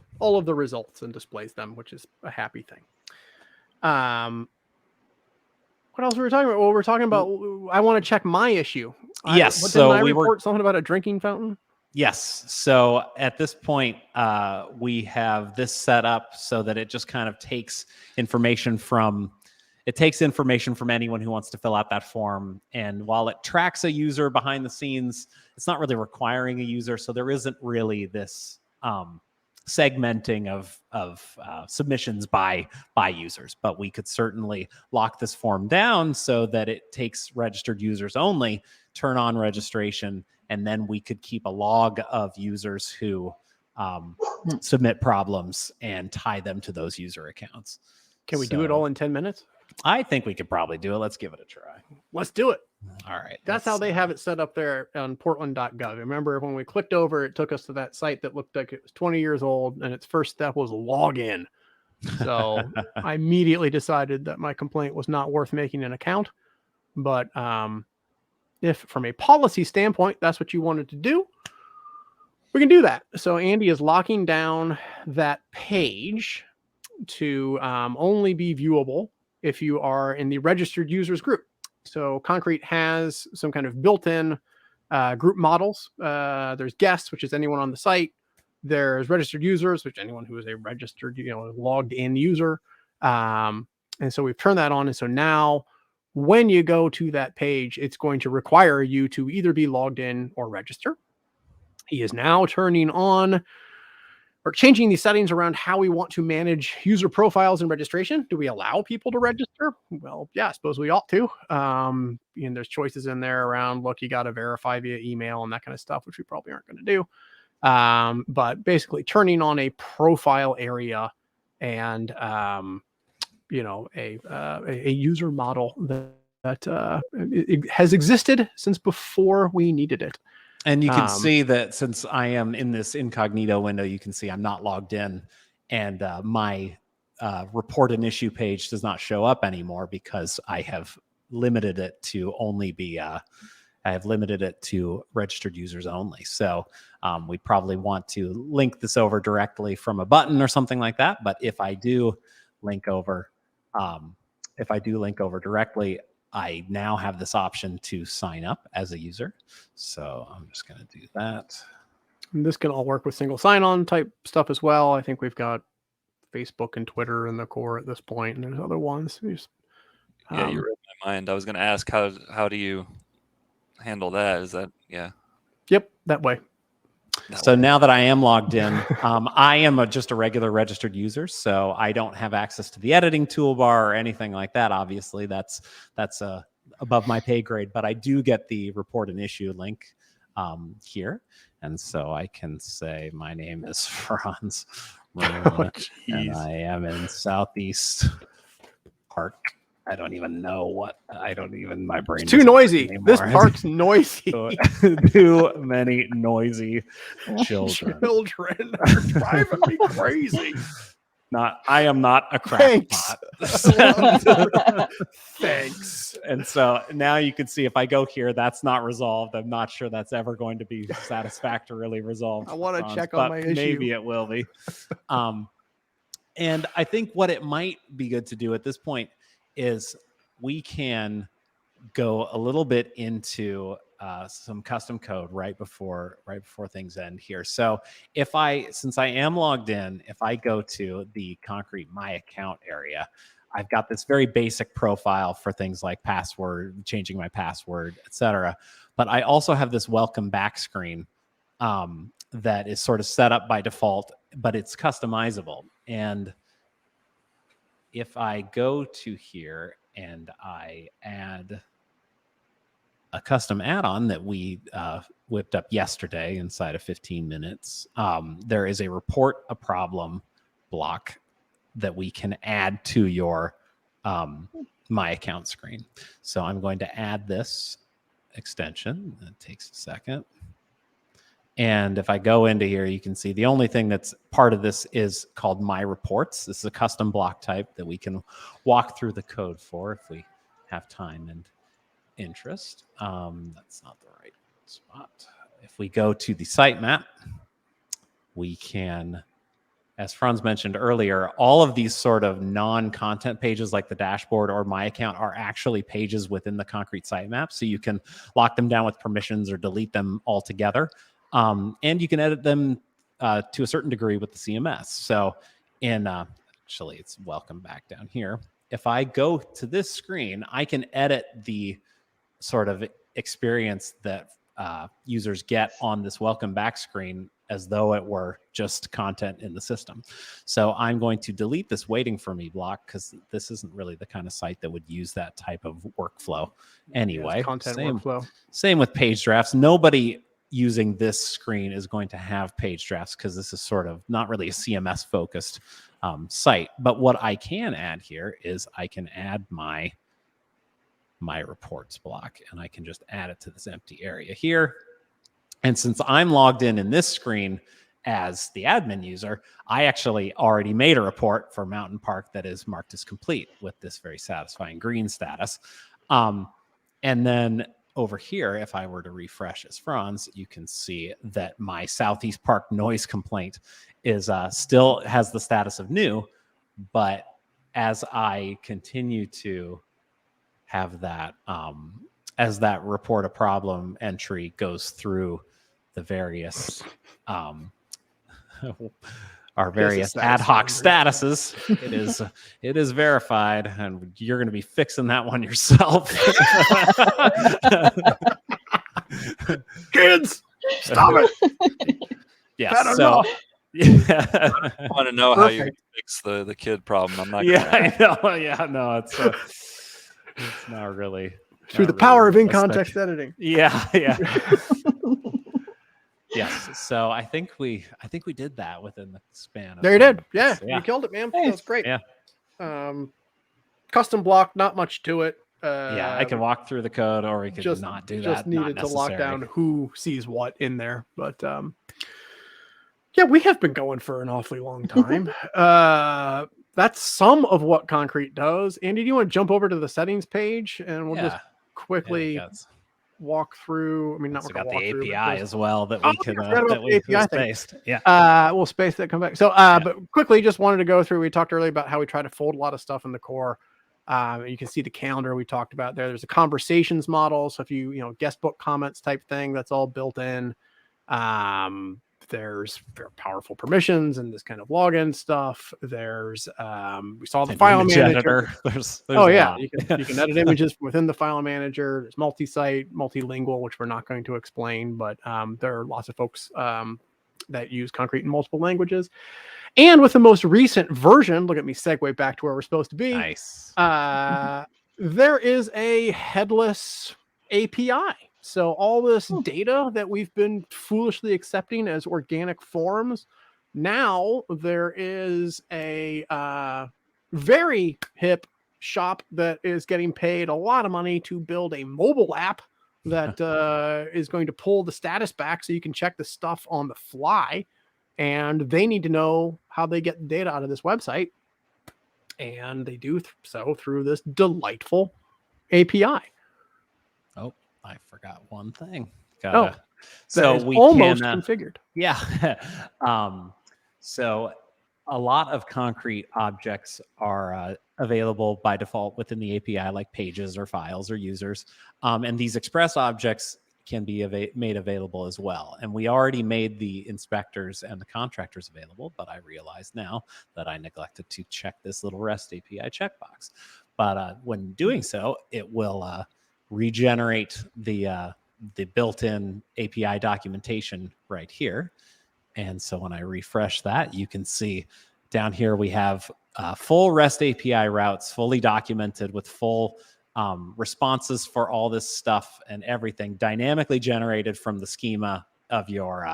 results and displays them, which is a happy thing. What else were we talking about? Well, we're talking about, I want to check my issue. Yes. Didn't I report something about a drinking fountain? Yes. So at this point, we have this set up so that it just kind of takes information from anyone who wants to fill out that form. And while it tracks a user behind the scenes, it's not really requiring a user. So there isn't really this segmenting of submissions by users. But we could certainly lock this form down so that it takes registered users only, turn on registration, and then we could keep a log of users who submit problems and tie them to those user accounts. Can we do it all in 10 minutes? I think we could probably do it. Let's give it a try. Let's do it. All right. That's how they have it set up there on portland.gov. Remember when we clicked over, it took us to that site that looked like it was 20 years old, and its first step was log in. So I immediately decided that my complaint was not worth making an account. But if from a policy standpoint, that's what you wanted to do, we can do that. So Andy is locking down that page to only be viewable if you are in the registered users group. So Concrete has some kind of built-in group models. There's guests, which is anyone on the site. There's registered users, which anyone who is a registered, logged in user. And so we've turned that on. And so now when you go to that page, it's going to require you to either be logged in or register. He is now turning on or changing the settings around how we want to manage user profiles and registration. Do we allow people to register? Well, yeah, I suppose we ought to. And there's choices in there around, look, you got to verify via email and that kind of stuff, which we probably aren't going to do. But basically turning on a profile area and, a user model that it has existed since before we needed it. And you can see that since I am in this incognito window, you can see I'm not logged in, and my report an issue page does not show up anymore because I have limited it to only be I have limited it to registered users only. So we probably want to link this over directly from a button or something like that. But if I do link over, directly, I now have this option to sign up as a user. So I'm just going to do that. And this can all work with single sign-on type stuff as well. I think we've got Facebook and Twitter in the core at this point, and there's other ones. You read my mind. I was going to ask, how do you handle that? Is that, yeah. Yep, that way. So now that I am logged in, I am just a regular registered user, so I don't have access to the editing toolbar or anything like that. Obviously, that's above my pay grade, but I do get the report an issue link here, and so I can say my name is Franz, Maruna, and I am in Southeast Park. I don't even know my brain. It's too noisy. This park's noisy. Too many noisy children. Children are driving me crazy. I am not a crackpot. Thanks. And so now you can see if I go here, that's not resolved. I'm not sure that's ever going to be satisfactorily resolved. I want to check on my issue. Maybe it will be. And I think what it might be good to do at this point is we can go a little bit into some custom code right before things end here. So since I am logged in, if I go to the Concrete My Account area, I've got this very basic profile for things like password, changing my password, etc. But I also have this welcome back screen that is sort of set up by default, but it's customizable. And if I go to here and I add a custom add-on that we whipped up yesterday inside of 15 minutes, there is a report a problem block that we can add to your My Account screen. So I'm going to add this extension. That takes a second. And if I go into here, you can see the only thing that's part of this is called My Reports. This is a custom block type that we can walk through the code for if we have time and interest. That's not the right spot. If we go to the sitemap, we can, as Franz mentioned earlier, all of these sort of non-content pages like the dashboard or My Account are actually pages within the Concrete sitemap. So you can lock them down with permissions or delete them altogether. And you can edit them to a certain degree with the CMS. So actually, it's welcome back down here. If I go to this screen, I can edit the sort of experience that users get on this welcome back screen as though it were just content in the system. So I'm going to delete this waiting for me block because this isn't really the kind of site that would use that type of workflow anyway. Yeah, content workflow. Same with page drafts. Nobody using this screen is going to have page drafts because this is sort of not really a CMS focused site. But what I can add here is I can add my reports block, and I can just add it to this empty area here. And since I'm logged in this screen as the admin user, I actually already made a report for Mountain Park that is marked as complete with this very satisfying green status. And then over here, if I were to refresh as Franz, you can see that my Southeast Park noise complaint is still has the status of new, but as I continue to have that, as that report a problem entry goes through the various, our various ad hoc statuses, it is verified, and you're going to be fixing that one yourself. Kids, stop it. Yeah. So I want to know how you fix the kid problem. I'm not. I know. Yeah, no, it's not really through the power of in-context editing. Yeah. Yes. So I think we did that within the span of there you did. Yeah, you killed it, man. That was great. Yeah. Custom block, not much to it. I can walk through the code, or we could just not do that. Just needed to lock down who sees what in there. But yeah, we have been going for an awfully long time. That's some of what Concrete does. Andy, do you want to jump over to the settings page and we'll just quickly walk through? I mean, not got the API as well that we could space. Yeah. We'll space that, come back. So, but quickly, just wanted to go through. We talked earlier about how we try to fold a lot of stuff in the core. You can see the calendar we talked about there. There's a conversations model. So if you guest book comments type thing, that's all built in. There's very powerful permissions and this kind of login stuff. There's we saw the file manager. There's you can edit images from within the file manager. There's multi-site, multilingual, which we're not going to explain, but there are lots of folks that use Concrete in multiple languages. And with the most recent version, look at me segue back to where we're supposed to be. Nice. There is a headless API. So all this data that we've been foolishly accepting as organic forms, now there is a very hip shop that is getting paid a lot of money to build a mobile app that is going to pull the status back so you can check the stuff on the fly. And they need to know how they get data out of this website. And they do so through this delightful API. Oh, I forgot one thing. So we almost configured. Yeah. So a lot of Concrete objects are available by default within the API, like pages or files or users. And these express objects can be made available as well. And we already made the inspectors and the contractors available, but I realize now that I neglected to check this little REST API checkbox. But when doing so, it will regenerate the built-in API documentation right here. And so when I refresh that, you can see down here we have full REST API routes, fully documented with full responses for all this stuff and everything dynamically generated from the schema of your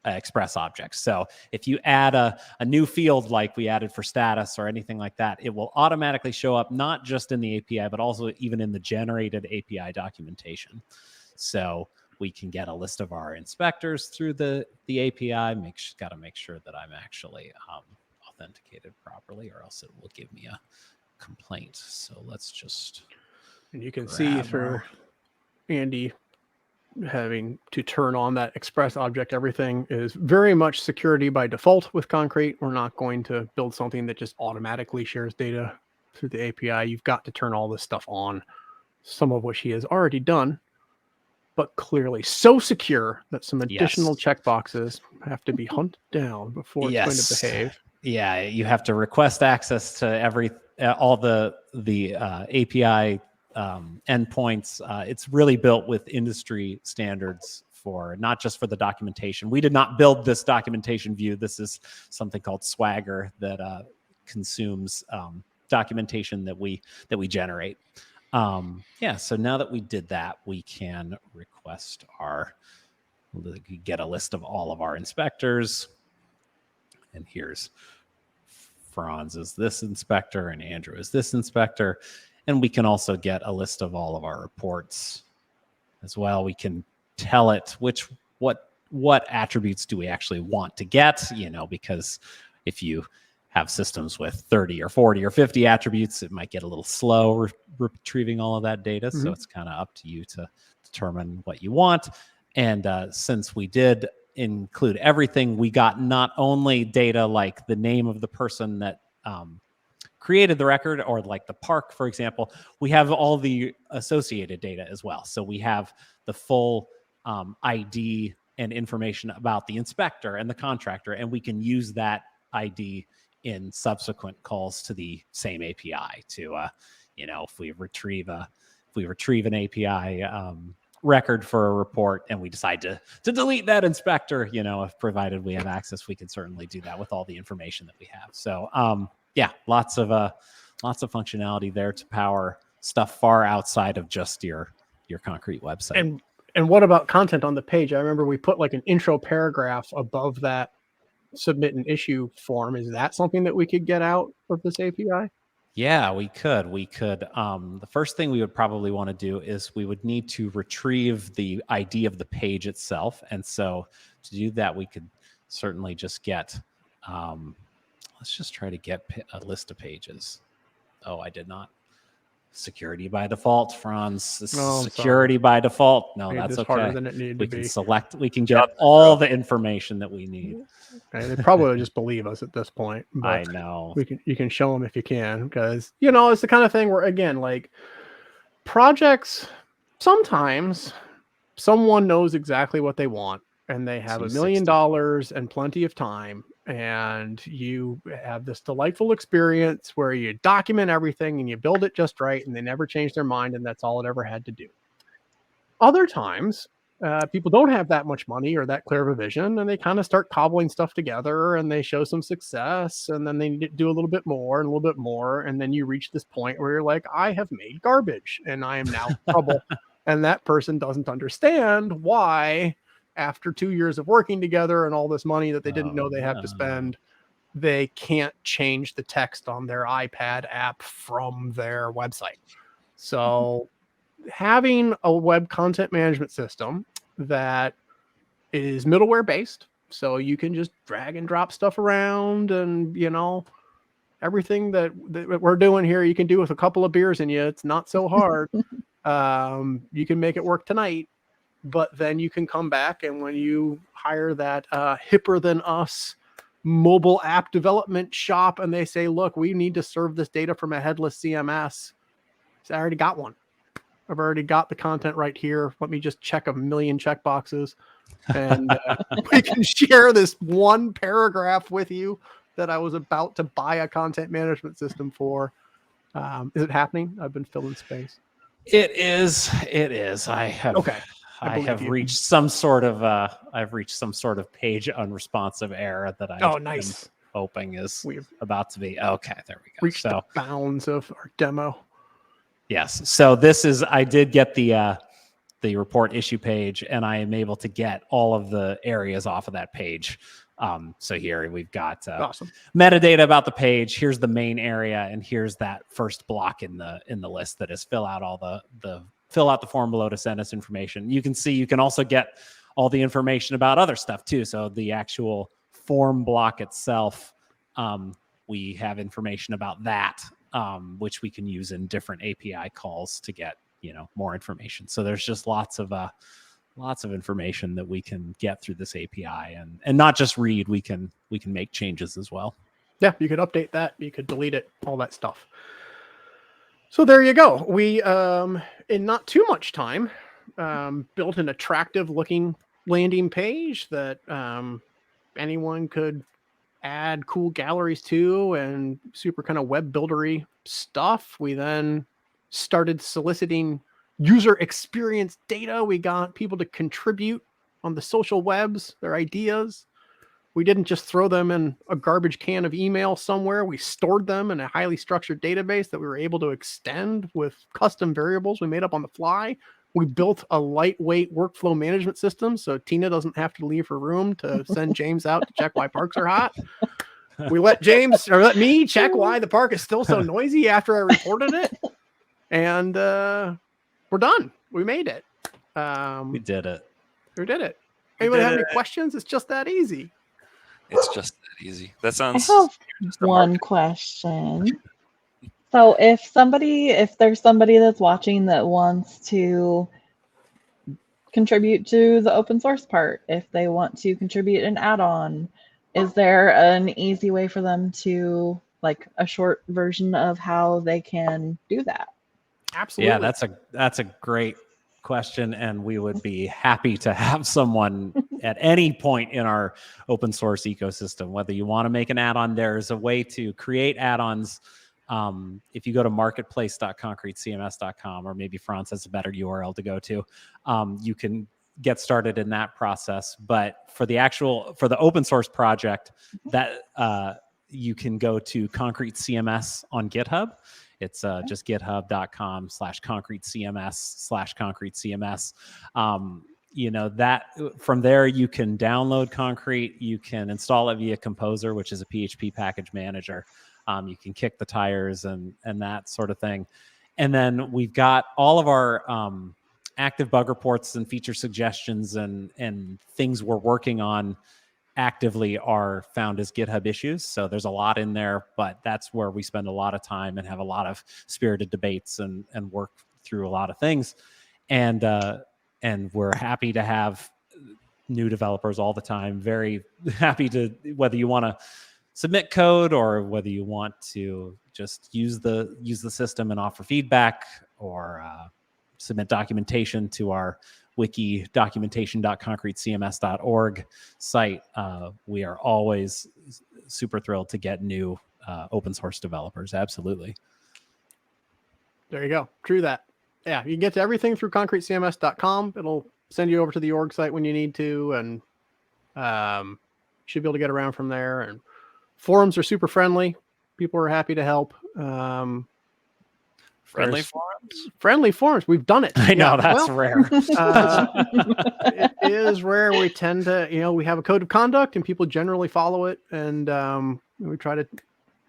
express objects. So if you add a new field like we added for status or anything like that, it will automatically show up not just in the API, but also even in the generated API documentation. So we can get a list of our inspectors through the API. Got to make sure that I'm actually authenticated properly, or else it will give me a complaint. So let's just, and you can see through Andy having to turn on that express object. Everything is very much security by default with Concrete. We're not going to build something that just automatically shares data through the API. You've got to turn all this stuff on, some of which he has already done, but clearly so secure that some additional checkboxes have to be hunted down before it's going to behave. Yeah, you have to request access to all the API endpoints. It's really built with industry standards for not just for the documentation. We did not build this documentation view. This is something called Swagger that consumes documentation that we generate. So now that we did that, we can request get a list of all of our inspectors. And here's Franz is this inspector and Andrew is this inspector. And we can also get a list of all of our reports as well. We can tell it what attributes do we actually want to get, because if you have systems with 30 or 40 or 50 attributes, it might get a little slow retrieving all of that data. So it's kind of up to you to determine what you want. And since we did include everything, we got not only data like the name of the person that created the record, or like the park, for example, we have all the associated data as well. So we have the full ID and information about the inspector and the contractor, and we can use that ID in subsequent calls to the same API to, if we retrieve an API record for a report and we decide to delete that inspector, if provided we have access, we can certainly do that with all the information that we have. So lots of functionality there to power stuff far outside of just your concrete website. And what about content on the page? I remember we put like an intro paragraph above that submit an issue form. Is that something that we could get out of this API? Yeah, we could. The first thing we would probably want to do is we would need to retrieve the ID of the page itself. And so to do that, we could certainly just get, let's just try to get a list of pages. Oh, I did not. Security by default, Franz. Security by default. No, that's okay. Harder than it needed we to can be. select. We can get all the information that we need. Okay, they probably would just believe us at this point. But I know. You can show them if you can, because it's the kind of thing where, again, like projects, sometimes someone knows exactly what they want and they have $1 million and plenty of time, and you have this delightful experience where you document everything and you build it just right, and they never change their mind, and that's all it ever had to do. Other times, people don't have that much money or that clear of a vision, and they kind of start cobbling stuff together, and they show some success, and then they do a little bit more and a little bit more, and then you reach this point where you're like, I have made garbage and I am now in trouble. And that person doesn't understand why, after 2 years of working together and all this money that they didn't know they have to spend, they can't change the text on their iPad app from their website. So having a web content management system that is middleware based, so you can just drag and drop stuff around, and everything that we're doing here you can do with a couple of beers in you. It's not so hard. You can make it work tonight, but then you can come back, and when you hire that hipper than us mobile app development shop and they say, look, we need to serve this data from a headless CMS, so I already got one. I've already got the content right here. Let me just check 1 million checkboxes, and we can share this one paragraph with you that I was about to buy a content management system for. Is it happening? I've been filling space. It is. I have. Okay. I have reached some sort of page unresponsive error that I'm hoping is about to be. Okay, there we go. Reached the bounds of our demo. Yes. So I did get the report issue page, and I am able to get all of the areas off of that page. So here we've got awesome metadata about the page. Here's the main area, and here's that first block in the list that is fill out the form below to send us information. You can see you can also get all the information about other stuff too. So the actual form block itself, we have information about that, which we can use in different API calls to get more information. So there's just lots of information that we can get through this API, and not just read. We can make changes as well. Yeah, you could update that, you could delete it, all that stuff. So there you go. We in not too much time built an attractive looking landing page that anyone could add cool galleries to, and super kind of web buildery stuff. We then started soliciting user experience data. We got people to contribute on the social webs, their ideas. We didn't just throw them in a garbage can of email somewhere. We stored them in a highly structured database that we were able to extend with custom variables we made up on the fly. We built a lightweight workflow management system so Tina doesn't have to leave her room to send James out to check why parks are hot. We let me check why the park is still so noisy after I reported it. And we're done. We made it. We did it. We did it. Anyone have any questions? It's just that easy. It's just that easy. That I sounds have just a one marketing. question. So if there's somebody that's watching that wants to contribute to the open source part, if they want to contribute an add-on, is there an easy way for them to, like a short version of how they can do that? Absolutely. Yeah, that's a great question, and we would be happy to have someone at any point in our open source ecosystem. Whether you want to make an add-on, there's a way to create add-ons. If you go to marketplace.concretecms.com, or maybe Franz has a better URL to go to, you can get started in that process. But for the open source project, that you can go to Concrete CMS on GitHub. It's just github.com/concretecms/concretecms. That from there you can download Concrete. You can install it via Composer, which is a PHP package manager. You can kick the tires and that sort of thing. And then we've got all of our active bug reports and feature suggestions and things we're working on actively are found as GitHub issues. So there's a lot in there, but that's where we spend a lot of time and have a lot of spirited debates and work through a lot of things. And we're happy to have new developers all the time. Very happy to, whether you want to submit code or whether you want to just use the system and offer feedback, or submit documentation to our wiki, documentation.concretecms.org site. We are always super thrilled to get new open source developers. Absolutely. There you go. True that. Yeah, you can get to everything through concretecms.com. It'll send you over to the org site when you need to, and should be able to get around from there. And forums are super friendly. People are happy to help. Friendly forums? Friendly forums. We've done it. I know, that's rare. It is rare. We tend to, we have a code of conduct and people generally follow it. And we try to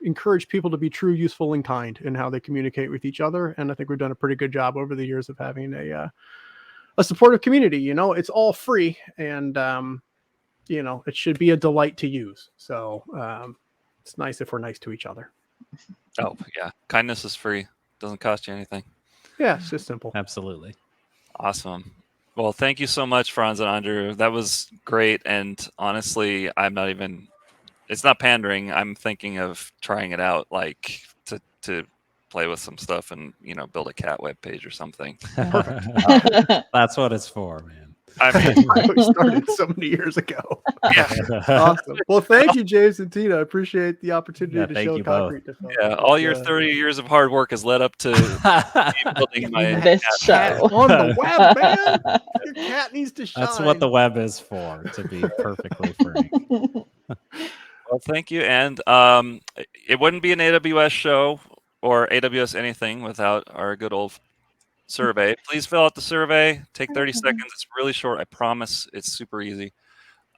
encourage people to be true, useful, and kind in how they communicate with each other. And I think we've done a pretty good job over the years of having a supportive community. It's all free, and it should be a delight to use. So it's nice if we're nice to each other. Oh, yeah. Kindness is free. Doesn't cost you anything. Yeah, it's just simple. Absolutely. Awesome. Well, thank you so much, Franz and Andrew. That was great. And honestly, it's not pandering. I'm thinking of trying it out, like to play with some stuff and, build a cat web page or something. That's what it's for, man. I mean, we started so many years ago. Yeah. Awesome. Well, thank you, James and Tina. I appreciate the opportunity to show Concrete. Yeah, all your 30 years of hard work has led up to building this show on the web, man. Your cat needs to shine. That's what the web is for, to be perfectly frank. Well, thank you. And it wouldn't be an AWS show or AWS anything without our good old survey. Please fill out the survey. Take 30 seconds. It's really short. I promise. It's super easy.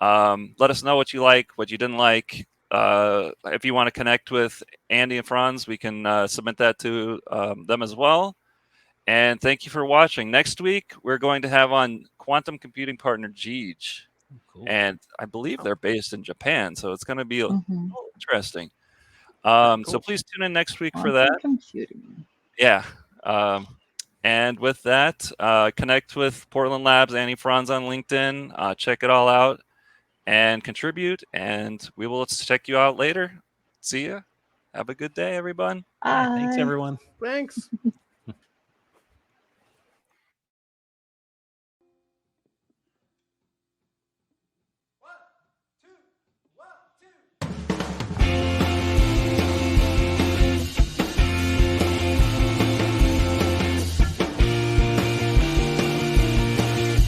Let us know what you like, what you didn't like. If you want to connect with Andy and Franz, we can submit that to them as well. And thank you for watching. Next week, we're going to have on quantum computing partner Jeej. Cool. And I believe they're based in Japan, so it's going to be interesting. Cool. So please tune in next week for that. Computing. Yeah. And with that, connect with Portland Labs, Annie Franz on LinkedIn. Check it all out and contribute. And we will check you out later. See ya. Have a good day, everyone. Thanks, everyone. Thanks.